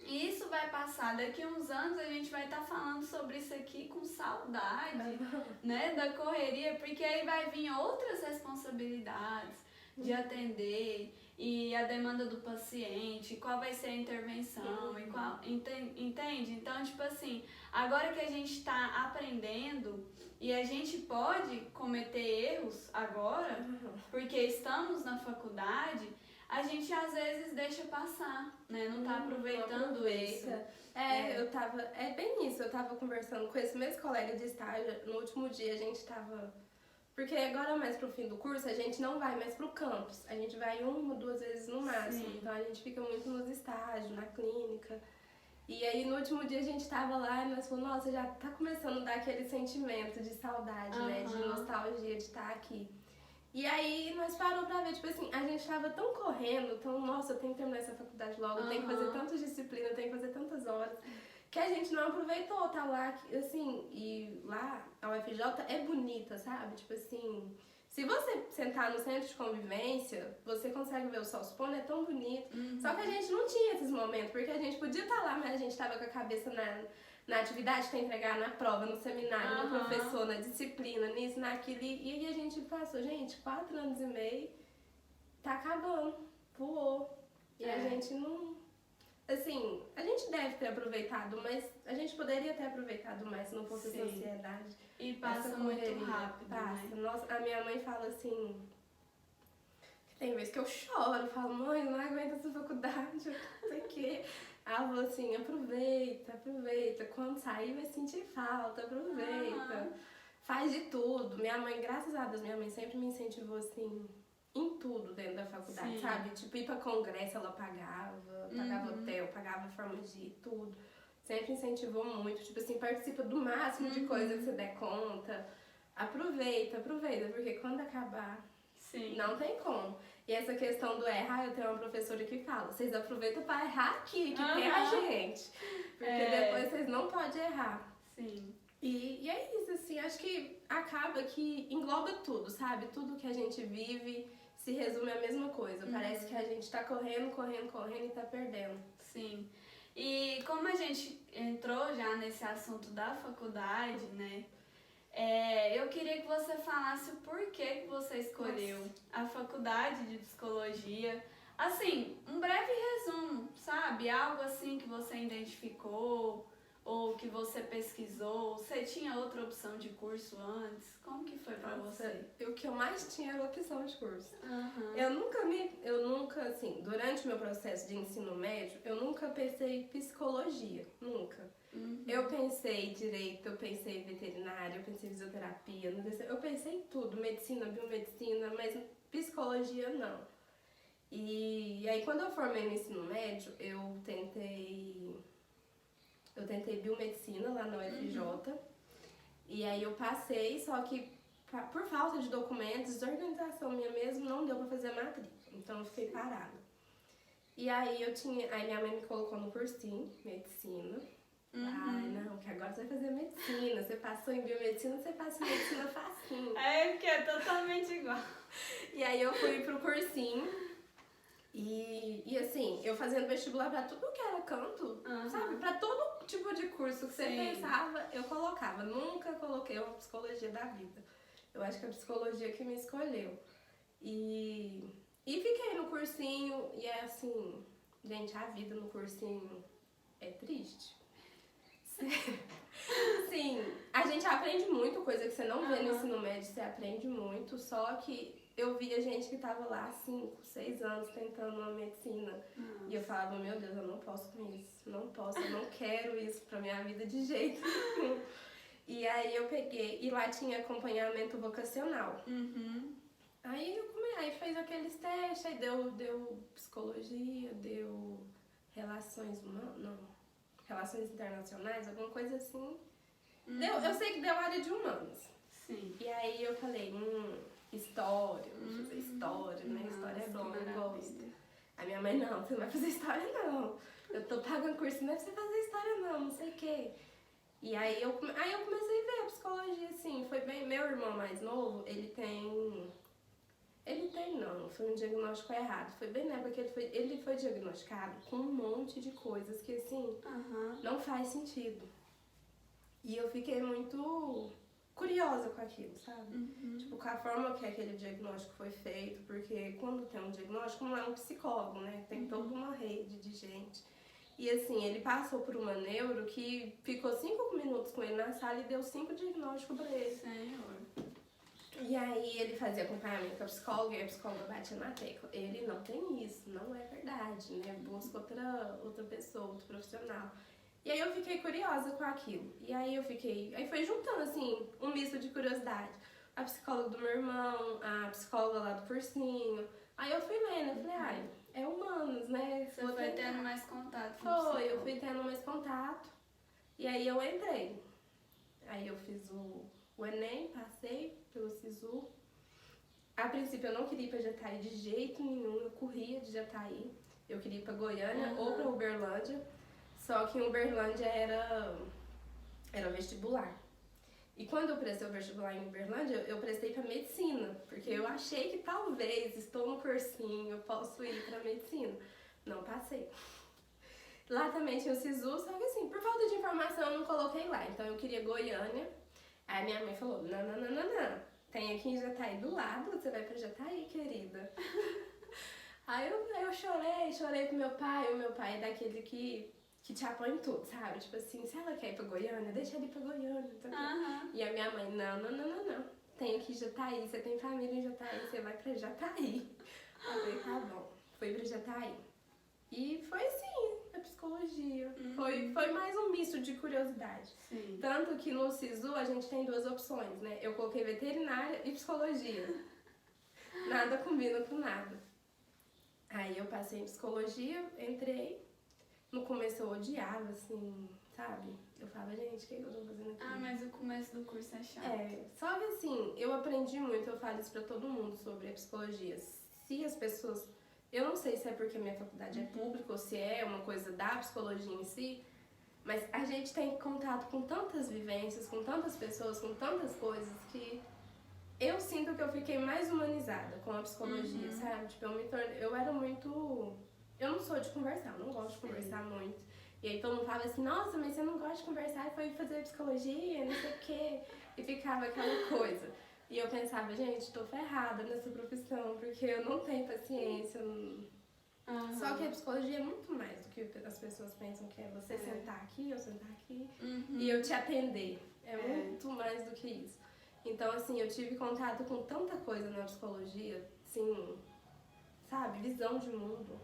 isso vai passar. Daqui a uns anos a gente vai estar falando sobre isso aqui com saudade, né, da correria, porque aí vai vir outras responsabilidades de atender e a demanda do paciente, qual vai ser a intervenção, e qual, entende? Então, tipo assim, agora que a gente está aprendendo e a gente pode cometer erros agora, porque estamos na faculdade, a gente às vezes deixa passar, né? Não tá aproveitando isso. É bem isso, eu tava conversando com esse mesmo colega de estágio, no último dia a gente tava... Porque agora mais pro fim do curso a gente não vai mais pro campus, a gente vai 1 ou 2 vezes no máximo, então a gente fica muito nos estágios, na clínica. E aí no último dia a gente tava lá e nós falamos, nossa, já tá começando a dar aquele sentimento de saudade, né? De nostalgia de estar aqui. E aí nós paramos pra ver, tipo assim, a gente tava tão correndo, então, nossa, eu tenho que terminar essa faculdade logo, eu tenho que fazer tantas disciplinas, eu tenho que fazer tantas horas, que a gente não aproveitou, tá lá, assim, e lá a UFJ é bonita, sabe? Tipo assim, se você sentar no centro de convivência, você consegue ver o sol se pondo, é tão bonito. Só que a gente não tinha esses momentos, porque a gente podia estar lá, mas a gente tava com a cabeça na atividade para entregar, na prova, no seminário, no professor, na disciplina, nisso, naquilo. E aí a gente passou, gente, 4 anos e meio, tá acabando, voou. E a gente não... Assim, a gente deve ter aproveitado, mas a gente poderia ter aproveitado mais se não fosse a sociedade. E passa muito rápido, passa. né? Nossa, a minha mãe fala assim... Tem vezes que eu choro, eu falo, mãe, eu não aguento essa faculdade, não sei o quê. Ela falou assim, aproveita. Quando sair vai sentir falta, aproveita. Faz de tudo. Minha mãe, graças a Deus, minha mãe sempre me incentivou assim... em tudo dentro da faculdade, sabe? Tipo, ir pra congresso ela pagava hotel, pagava forma de ir, tudo. Sempre incentivou muito, tipo assim, participa do máximo de coisa que você der conta. Aproveita, porque quando acabar, não tem como. E essa questão do errar, eu tenho uma professora que fala, vocês aproveitam pra errar aqui, que tem a gente. Porque depois vocês não podem errar. Sim. E é isso, assim, acho que acaba que engloba tudo, sabe? Tudo que a gente vive se resume a mesma coisa. Parece que a gente tá correndo e tá perdendo. Sim. E como a gente entrou já nesse assunto da faculdade, né? Eu queria que você falasse o porquê que você escolheu a faculdade de psicologia. Assim, um breve resumo, sabe? Algo assim que você identificou ou que você pesquisou. Você tinha outra opção de curso antes? Como que foi pra você? O que eu mais tinha era opção de curso. Uhum. Eu nunca, assim, durante o meu processo de ensino médio, eu nunca pensei em psicologia, nunca. Uhum. Eu pensei em direito, eu pensei em veterinária, eu pensei em fisioterapia, eu pensei em tudo, medicina, biomedicina, mas psicologia não. E aí quando eu formei no ensino médio, eu tentei biomedicina lá na UFJ. E aí eu passei, só que por falta de documentos, desorganização minha mesmo, não deu pra fazer a matrícula. Então eu fiquei parada. E aí aí minha mãe me colocou no cursinho, medicina. Ai, não, que agora você vai fazer medicina. Você passou em biomedicina, você passa em medicina facinho. Porque é totalmente igual. E aí eu fui pro cursinho. E assim, eu fazendo vestibular pra tudo que era canto, sabe? Pra todo tipo de curso que você pensava, eu colocava. Nunca coloquei uma psicologia da vida. Eu acho que é a psicologia que me escolheu. E fiquei no cursinho, e é assim, gente, a vida no cursinho é triste. Sim, a gente aprende muito, coisa que você não vê no ensino médio, você aprende muito, só que eu via gente que tava lá 5, 6 anos tentando uma medicina. E eu falava, meu Deus, eu não posso com isso, não posso, eu não quero isso pra minha vida de jeito nenhum. E aí eu peguei, e lá tinha acompanhamento vocacional. Aí fez aqueles testes, aí deu psicologia, deu relações humanas, não, relações internacionais, alguma coisa assim. Eu sei que deu área de humanas. Sim. E aí eu falei, história, vou fazer história, né? História é bom, eu gosto. A minha mãe, não, você não vai fazer história não. Eu tô pagando curso, não é pra você fazer história não sei o quê. E aí eu comecei a ver a psicologia, assim, foi bem, meu irmão mais novo, não, foi um diagnóstico errado. Foi bem na época que ele foi diagnosticado com um monte de coisas que, assim, não faz sentido. E eu fiquei muito curiosa com aquilo, sabe? Tipo, com a forma que aquele diagnóstico foi feito, porque quando tem um diagnóstico, não é um psicólogo, né? Tem toda uma rede de gente. E assim, ele passou por uma neuro que ficou 5 minutos com ele na sala e deu 5 diagnósticos pra ele. Senhor. E aí ele fazia acompanhamento com a psicóloga e a psicóloga batia na tecla. Ele não tem isso, não é verdade, né? Busca outra pessoa, outro profissional. E aí eu fiquei curiosa com aquilo. E aí aí foi juntando assim, um misto de curiosidade. A psicóloga do meu irmão, a psicóloga lá do cursinho. Aí eu fui lendo, eu falei, é humanos, né? Você foi tendo mais contato com eu fui tendo mais contato. E aí eu entrei. Aí eu fiz o Enem, passei pelo SISU. A princípio eu não queria ir pra Jataí de jeito nenhum, eu corria de Jataí. Eu queria ir pra Goiânia ou pra Uberlândia. Só que em Uberlândia era vestibular. E quando eu prestei o vestibular em Uberlândia, eu prestei pra medicina. Porque eu achei que talvez, estou no cursinho, eu posso ir pra medicina. Não passei. Lá também tinha o SISU, só que assim, por falta de informação eu não coloquei lá. Então eu queria Goiânia. Aí minha mãe falou, não. Tem aqui em Jataí do lado, você vai pra Jataí, querida. Aí eu chorei pro meu pai. O meu pai é daquele que te apoia em tudo, sabe? Tipo assim, se ela quer ir pra Goiânia, deixa ela ir pra Goiânia. E a minha mãe, não. Tem aqui Jataí, você tem família em Jataí, você vai pra Jataí. Eu falei, tá bom. Fui pra Jataí. E foi assim, a psicologia. Foi mais um misto de curiosidade. Sim. Tanto que no SISU a gente tem 2 opções, né? Eu coloquei veterinária e psicologia. Nada combina com nada. Aí eu passei em psicologia, entrei. No começo eu odiava, assim, sabe? Eu falava, gente, o que eu tô fazendo aqui? Mas o começo do curso é chato. Só que assim, eu aprendi muito, eu falo isso pra todo mundo sobre a psicologia. Se as pessoas... Eu não sei se é porque a minha faculdade é pública ou se é uma coisa da psicologia em si, mas a gente tem contato com tantas vivências, com tantas pessoas, com tantas coisas que eu sinto que eu fiquei mais humanizada com a psicologia, sabe? Tipo, eu era muito... Eu não sou de conversar, eu não gosto de conversar muito. E aí todo mundo falava assim, nossa, mas você não gosta de conversar e foi fazer psicologia, não sei o quê. E ficava aquela coisa. E eu pensava, gente, tô ferrada nessa profissão, porque eu não tenho paciência. Só que a psicologia é muito mais do que as pessoas pensam que é você sentar aqui, eu sentar aqui e eu te atender. É muito mais do que isso. Então, assim, eu tive contato com tanta coisa na psicologia, assim, sabe, visão de mundo.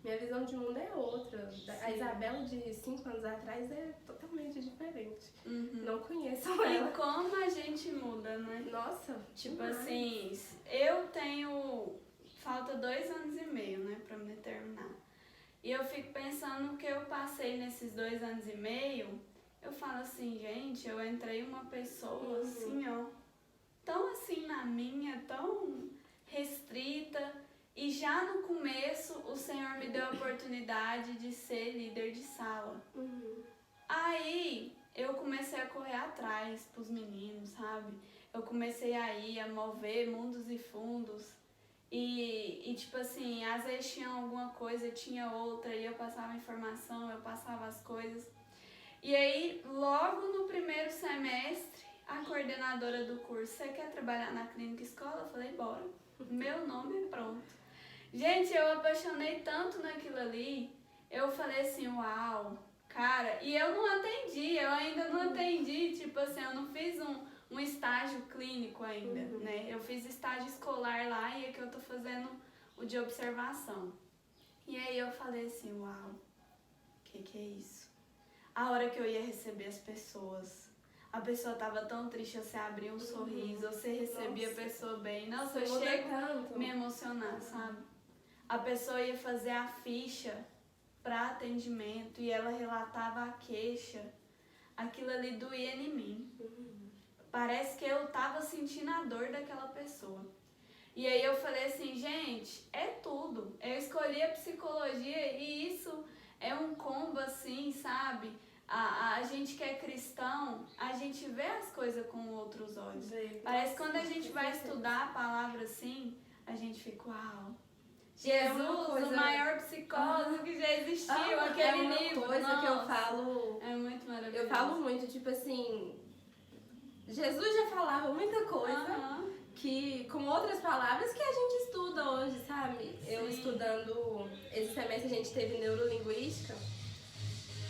Minha visão de mundo é outra. Sim. A Isabela de 5 anos atrás é totalmente diferente. Não conheço ela. E como a gente muda, né? Nossa, tipo demais. assim, eu tenho... Falta 2 anos e meio, né, pra me terminar. E eu fico pensando que eu passei nesses 2 anos e meio, eu falo assim, gente, eu entrei uma pessoa assim, ó, tão assim na minha, tão restrita. E já no começo, o Senhor me deu a oportunidade de ser líder de sala. Aí, eu comecei a correr atrás pros meninos, sabe? Eu comecei a ir, a mover mundos e fundos. E tipo assim, às vezes tinha alguma coisa, tinha outra, e eu passava informação, eu passava as coisas. E aí, logo no primeiro semestre, a coordenadora do curso, você quer trabalhar na clínica escola? Eu falei, bora. Meu nome é pronto. Gente, eu apaixonei tanto naquilo ali, eu falei assim, uau, cara, e eu não atendi, eu ainda não atendi, tipo assim, eu não fiz um estágio clínico ainda, né? Eu fiz estágio escolar lá e é que eu tô fazendo o de observação. E aí eu falei assim, uau, que é isso? A hora que eu ia receber as pessoas, a pessoa tava tão triste, você abria um sorriso, você recebia a pessoa bem. Nossa, eu chego a me emocionar, sabe? A pessoa ia fazer a ficha para atendimento e ela relatava a queixa. Aquilo ali doía em mim. Parece que eu tava sentindo a dor daquela pessoa. E aí eu falei assim, gente, é tudo. Eu escolhi a psicologia e isso é um combo assim, sabe? A gente que é cristão, a gente vê as coisas com outros olhos. Parece que quando a gente vai estudar a palavra assim, a gente fica, uau. Jesus, o maior psicólogo que já existiu, aquele livro. É uma coisa que eu falo... É muito maravilhoso. Eu falo muito, tipo assim... Jesus já falava muita coisa que, com outras palavras, que a gente estuda hoje, sabe? Sim. Eu estudando... Esse semestre a gente teve neurolinguística.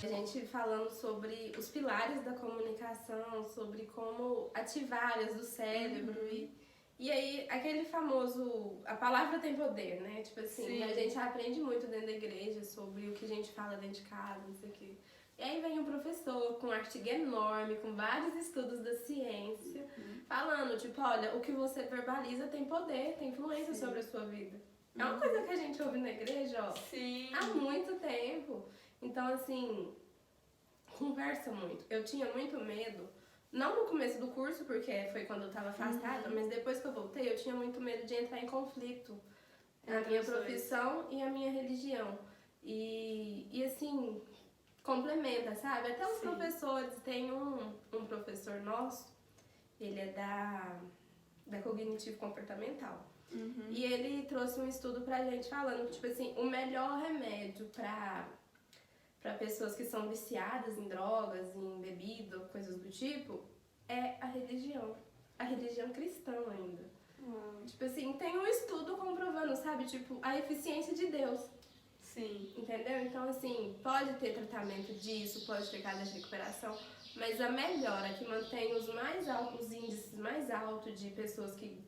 A gente falando sobre os pilares da comunicação, sobre como ativar áreas do cérebro e aí, aquele famoso... A palavra tem poder, né? Tipo assim, a gente aprende muito dentro da igreja sobre o que a gente fala dentro de casa, não sei o quê. E aí vem um professor com um artigo enorme, com vários estudos da ciência, falando, tipo, olha, o que você verbaliza tem poder, tem influência sobre a sua vida. É uma coisa que a gente ouve na igreja, ó, há muito tempo. Então, assim, conversa muito. Eu tinha muito medo... Não no começo do curso, porque foi quando eu estava afastada, mas depois que eu voltei, eu tinha muito medo de entrar em conflito. A minha profissão e a minha religião. E assim, complementa, sabe? Até os professores, tem um professor nosso, ele é da cognitivo comportamental. E ele trouxe um estudo pra gente falando que, tipo assim, o melhor remédio para pessoas que são viciadas em drogas, em bebida, coisas do tipo, é a religião. A religião cristã ainda. Tipo assim, tem um estudo comprovando, sabe? Tipo, a eficiência de Deus. Sim. Entendeu? Então, assim, pode ter tratamento disso, pode ter cada de recuperação, mas a melhora que mantém os índices mais altos de pessoas que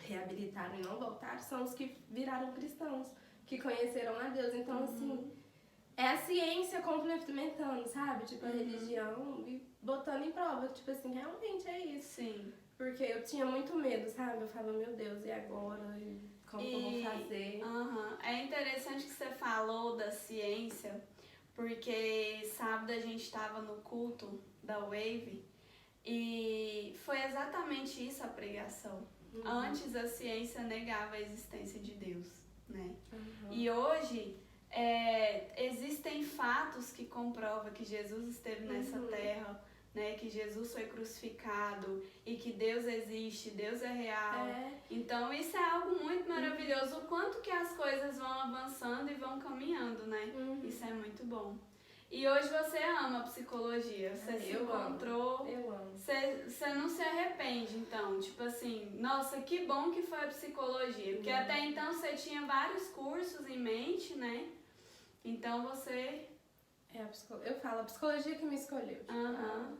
reabilitaram e não voltaram são os que viraram cristãos, que conheceram a Deus. Então, assim... É a ciência complementando, sabe? Tipo, a religião e botando em prova. Tipo assim, realmente é isso. Sim. Porque eu tinha muito medo, sabe? Eu falava, meu Deus, e agora? E como que eu vou fazer? É interessante que você falou da ciência, porque sábado a gente estava no culto da Wave e foi exatamente isso a pregação. Antes a ciência negava a existência de Deus, né? E hoje... existem fatos que comprovam que Jesus esteve nessa terra, né? Que Jesus foi crucificado e que Deus existe, Deus é real. Então isso é algo muito maravilhoso, o quanto que as coisas vão avançando e vão caminhando, né? Isso é muito bom. E hoje você ama psicologia, você se encontrou, eu amo. Você não se arrepende, então, tipo assim, nossa, que bom que foi a psicologia, porque até então você tinha vários cursos em mente, né? Então você... Eu falo, a psicologia que me escolheu. Tipo,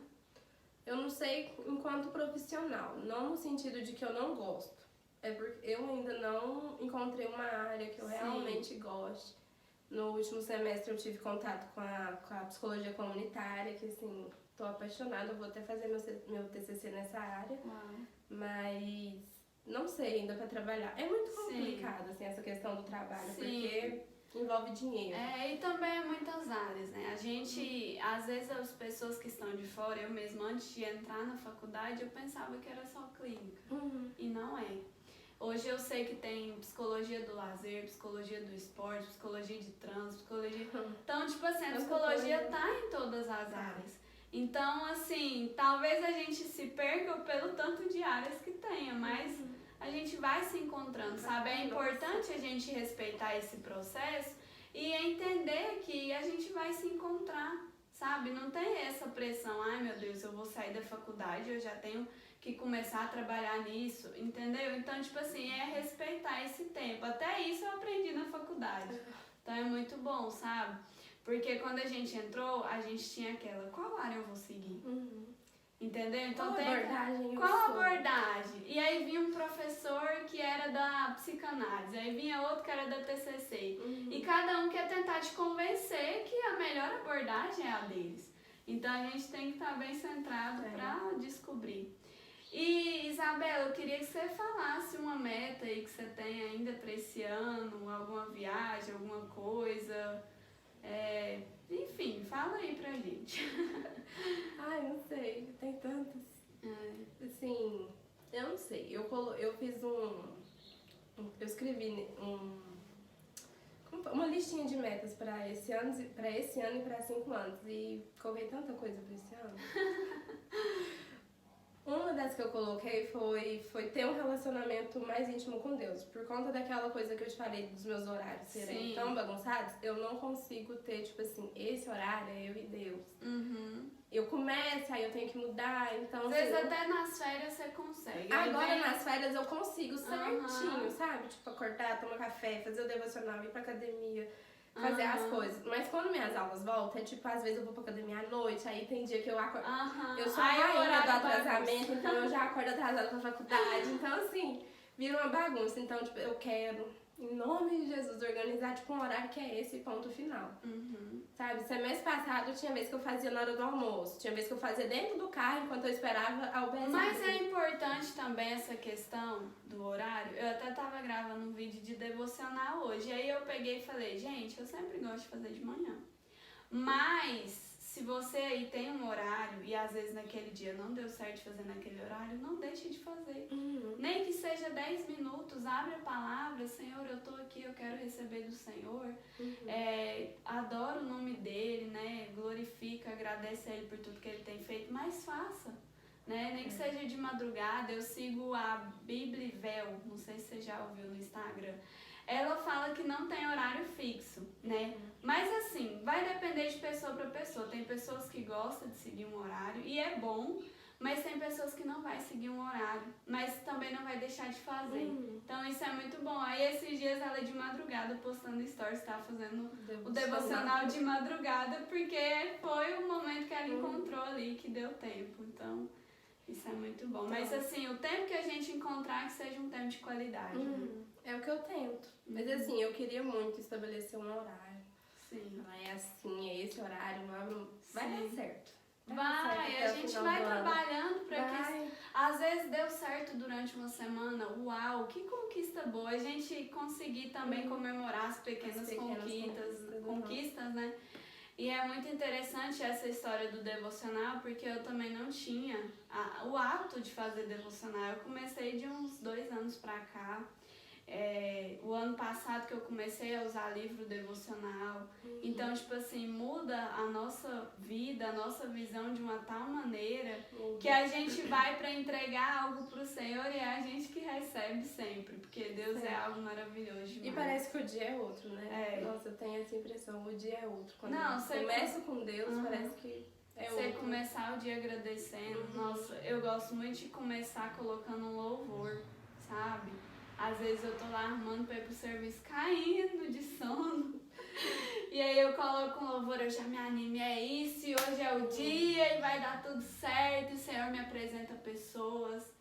eu não sei enquanto profissional, não no sentido de que eu não gosto, é porque eu ainda não encontrei uma área que eu realmente goste. No último semestre eu tive contato com a psicologia comunitária, que assim, tô apaixonada, eu vou até fazer meu TCC nessa área, mas não sei ainda pra trabalhar. É muito complicado, assim, essa questão do trabalho, porque envolve dinheiro. E também muitas áreas, né? A gente, às vezes as pessoas que estão de fora, eu mesma antes de entrar na faculdade, eu pensava que era só clínica, e não é. Hoje eu sei que tem psicologia do lazer, psicologia do esporte, psicologia de trânsito, psicologia... Então, tipo assim, a psicologia tá em todas as áreas. Então, assim, talvez a gente se perca pelo tanto de áreas que tenha, mas a gente vai se encontrando, sabe? É importante a gente respeitar esse processo e entender que a gente vai se encontrar, sabe? Não tem essa pressão, ai meu Deus, eu vou sair da faculdade, eu já tenho que começar a trabalhar nisso, entendeu? Então, tipo assim, é respeitar esse tempo. Até isso eu aprendi na faculdade. Então é muito bom, sabe? Porque quando a gente entrou, a gente tinha aquela, qual área eu vou seguir? Entendeu? Então qual abordagem? E aí vinha um professor que era da psicanálise, aí vinha outro que era da TCC. E cada um quer tentar te convencer que a melhor abordagem é a deles. Então a gente tem que estar bem centrado para descobrir. E Isabela, eu queria que você falasse uma meta aí que você tem ainda para esse ano, alguma viagem, alguma coisa. Enfim, fala aí pra gente. Ai, não sei, tem tantas. Assim, eu não sei. Eu fiz eu escrevi uma listinha de metas para esse ano e para 5 anos. E coloquei tanta coisa para esse ano. Uma das que eu coloquei foi ter um relacionamento mais íntimo com Deus. Por conta daquela coisa que eu te falei dos meus horários serem tão bagunçados, eu não consigo ter, tipo assim, esse horário é eu e Deus. Eu começo, aí eu tenho que mudar, então... Às vezes até nas férias você consegue. Agora nas férias eu consigo certinho, sabe? Tipo, acordar, tomar café, fazer o devocional, ir pra academia, fazer as coisas. Mas quando minhas aulas voltam, é tipo, às vezes eu vou pra academia à noite, aí tem dia que eu acordo. Eu sou a rainha do atrasamento, então eu já acordo atrasada pra faculdade. Então, assim, vira uma bagunça. Então, tipo, eu quero, em nome de Jesus, organizar, tipo, um horário que é esse ponto final. Sabe? Semestre passado tinha vez que eu fazia na hora do almoço, tinha vez que eu fazia dentro do carro enquanto eu esperava a UBS. Mas é importante também essa questão do horário. Eu até tava gravando um vídeo de devocional hoje, aí eu peguei e falei, gente, eu sempre gosto de fazer de manhã. Mas se você aí tem um horário e às vezes naquele dia não deu certo fazer naquele horário, não deixe de fazer. Nem que seja 10 minutos, abre a palavra, Senhor, eu tô aqui, eu quero receber do Senhor. Adoro o nome dele, né? Glorifica, agradece a ele por tudo que ele tem feito, mas faça. Né? Nem que seja de madrugada, eu sigo a Biblivel, não sei se você já ouviu no Instagram. Ela fala que não tem horário fixo, né? Mas assim, vai depender de pessoa para pessoa. Tem pessoas que gostam de seguir um horário e é bom, mas tem pessoas que não vai seguir um horário, mas também não vai deixar de fazer. Então isso é muito bom. Aí esses dias ela de madrugada postando stories, estava fazendo o devocional de madrugada, porque foi o momento que ela encontrou ali, que deu tempo. Então... isso é muito bom. Mas assim, o tempo que a gente encontrar que seja um tempo de qualidade. É o que eu tento. Mas assim, eu queria muito estabelecer um horário. É assim, é esse horário, vai dar certo. A gente vai trabalhando para que às vezes deu certo durante uma semana. Uau, que conquista boa. A gente conseguir também comemorar as pequenas conquistas, né? E é muito interessante essa história do devocional, porque eu também não tinha o hábito de fazer devocional. Eu comecei de uns 2 anos pra cá. O ano ano passado que eu comecei a usar livro devocional. Então, tipo assim, muda a nossa vida, a nossa visão de uma tal maneira que a gente vai para entregar algo pro Senhor e é a gente que recebe sempre, porque Deus é algo maravilhoso demais. E parece que o dia é outro, né? Nossa, eu tenho essa impressão, o dia é outro. Quando eu começo com Deus, parece que é outro. Você começar o dia agradecendo. Nossa, eu gosto muito de começar colocando um louvor, sabe? Às vezes eu tô lá arrumando pra ir pro serviço caindo de sono. E aí eu coloco um louvor, eu já me animo, é isso, e hoje é o dia, e vai dar tudo certo, e o Senhor me apresenta pessoas.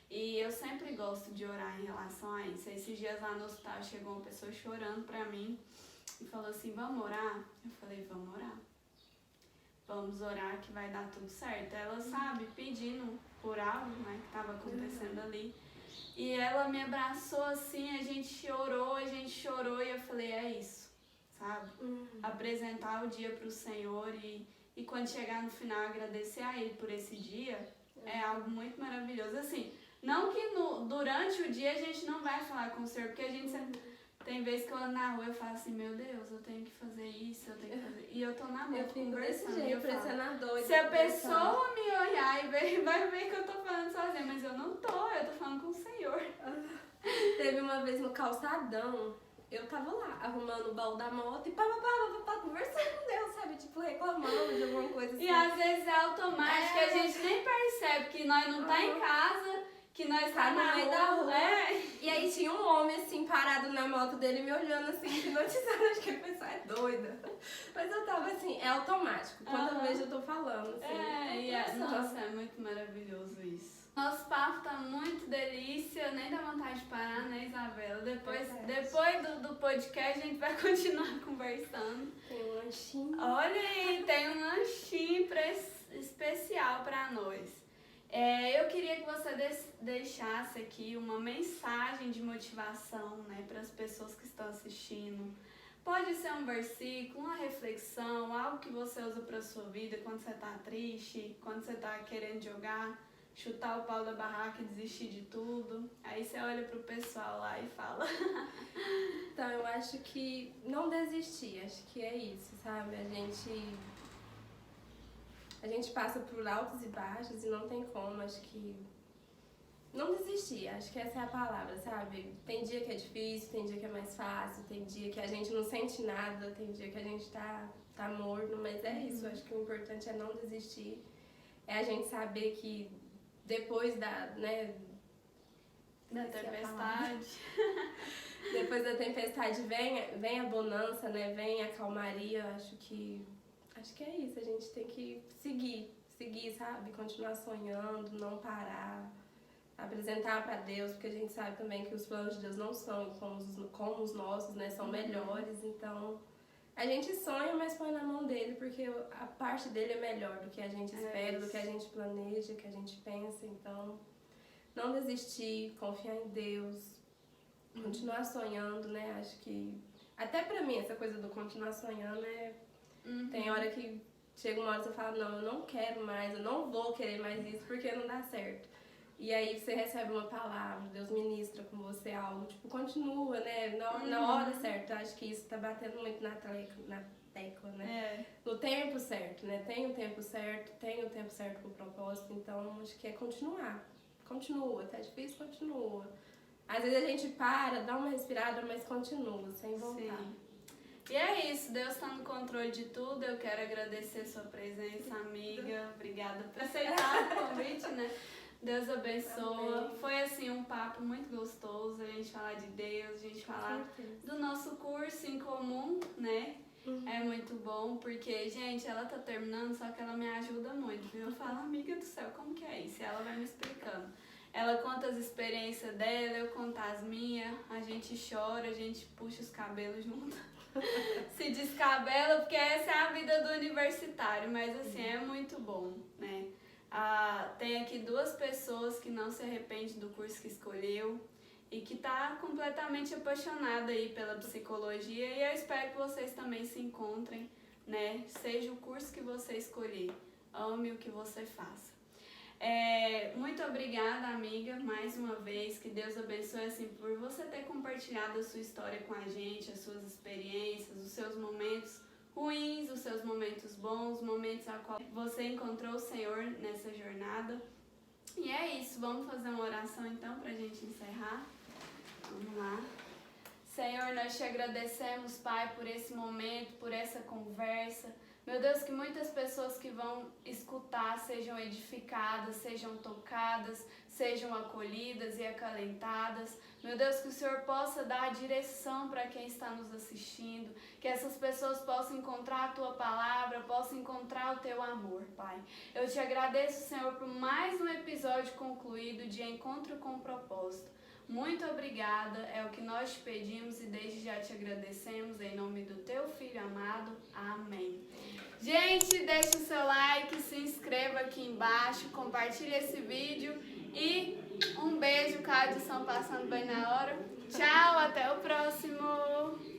E eu sempre gosto de orar em relação a isso. Esses dias lá no hospital chegou uma pessoa chorando pra mim e falou assim, vamos orar? Eu falei, vamos orar. Vamos orar que vai dar tudo certo. Ela, sabe, pedindo por algo, né, que tava acontecendo ali. E ela me abraçou assim, a gente chorou e eu falei, é isso, sabe? Apresentar o dia pro Senhor e quando chegar no final agradecer a Ele por esse dia é algo muito maravilhoso. Assim, não que durante o dia a gente não vai falar com o Senhor, porque a gente sempre... Tem vezes que eu ando na rua e falo assim, meu Deus, eu tenho que fazer isso, eu tenho que fazer... E eu tô na mão conversando. Jeito, pressionador. Se a pessoa me olhar e vai ver que eu tô falando sozinha, mas eu não tô, eu tô falando com o Senhor. Teve uma vez no calçadão, eu tava lá, arrumando o baú da moto e conversando com Deus, sabe? Tipo, reclamando de alguma coisa assim. E às vezes é automático, a gente nem percebe que nós não tá em casa, que nós tá na meio da rua. E aí tinha um homem assim, parado na moto dele, me olhando assim, hipnotizando, acho que a pessoa é doida. Mas eu tava assim, é automático, quando eu vejo eu tô falando, assim. Nossa, é muito maravilhoso isso. Nosso papo tá muito delícia, nem dá vontade de parar, né, Isabela? Depois do podcast a gente vai continuar conversando. Tem um lanchinho. Olha aí, tem um lanchinho especial pra nós. Eu queria que você deixasse aqui uma mensagem de motivação, né, para as pessoas que estão assistindo. Pode ser um versículo, uma reflexão, algo que você usa para sua vida quando você está triste, quando você está querendo jogar, chutar o pau da barraca e desistir de tudo. Aí você olha pro pessoal lá e fala. Então, eu acho que não desistir, acho que é isso, sabe? A gente passa por altos e baixos e não tem como, acho que não desistir, acho que essa é a palavra, sabe? Tem dia que é difícil, tem dia que é mais fácil, tem dia que a gente não sente nada, tem dia que a gente tá morno, mas é isso, acho que o importante é não desistir, é a gente saber que depois da tempestade, depois da tempestade vem a bonança, né? Vem a calmaria, acho que é isso, a gente tem que seguir, sabe? Continuar sonhando, não parar, apresentar para Deus, porque a gente sabe também que os planos de Deus não são como os nossos, né? São melhores, então a gente sonha, mas põe na mão dele, porque a parte dele é melhor do que a gente espera, do que a gente planeja, do que a gente pensa, então não desistir, confiar em Deus, continuar sonhando, né? Acho que até pra mim essa coisa do continuar sonhando tem hora que chega uma hora que você fala, não, eu não quero mais, eu não vou querer mais isso porque não dá certo. E aí você recebe uma palavra, Deus ministra com você algo, tipo, continua, né? Na hora certa, acho que isso tá batendo muito na tecla, né? No tempo certo, né? Tem o tempo certo pro propósito, então acho que é continuar. Continua, tá difícil, continua. Às vezes a gente para, dá uma respirada, mas continua, sem voltar. Sim. E é isso, Deus está no controle de tudo. Eu quero agradecer sua presença, amiga. Obrigada por aceitar o convite, né? Deus abençoa. Amém. Foi assim um papo muito gostoso, a gente falar de Deus, a gente falar do nosso curso em comum, né? É muito bom, porque, gente, ela tá terminando, só que ela me ajuda muito, viu? Eu falo, amiga do céu, como que é isso? E ela vai me explicando. Ela conta as experiências dela, eu conto as minhas, a gente chora, a gente puxa os cabelos junto. Se descabela, porque essa é a vida do universitário, mas assim, é muito bom, né? Tem aqui 2 pessoas que não se arrependem do curso que escolheu e que tá completamente apaixonada aí pela psicologia, e eu espero que vocês também se encontrem, né? Seja o curso que você escolher, ame o que você faça. Muito obrigada, amiga, mais uma vez. Que Deus abençoe assim por você ter compartilhado a sua história com a gente, as suas experiências, os seus momentos ruins, os seus momentos bons, momentos a qual você encontrou o Senhor nessa jornada. E é isso, vamos fazer uma oração então pra gente encerrar. Vamos lá. Senhor, nós te agradecemos, Pai, por esse momento, por essa conversa. Meu Deus, que muitas pessoas que vão escutar sejam edificadas, sejam tocadas, sejam acolhidas e acalentadas. Meu Deus, que o Senhor possa dar a direção para quem está nos assistindo, que essas pessoas possam encontrar a Tua palavra, possam encontrar o Teu amor, Pai. Eu te agradeço, Senhor, por mais um episódio concluído de Encontro com Propósito. Muito obrigada, é o que nós te pedimos e desde já te agradecemos, em nome do Teu Filho amado. Amém. Gente, deixa o seu like, se inscreva aqui embaixo, compartilhe esse vídeo e um beijo, Cádio, estão passando bem na hora. Tchau, até o próximo!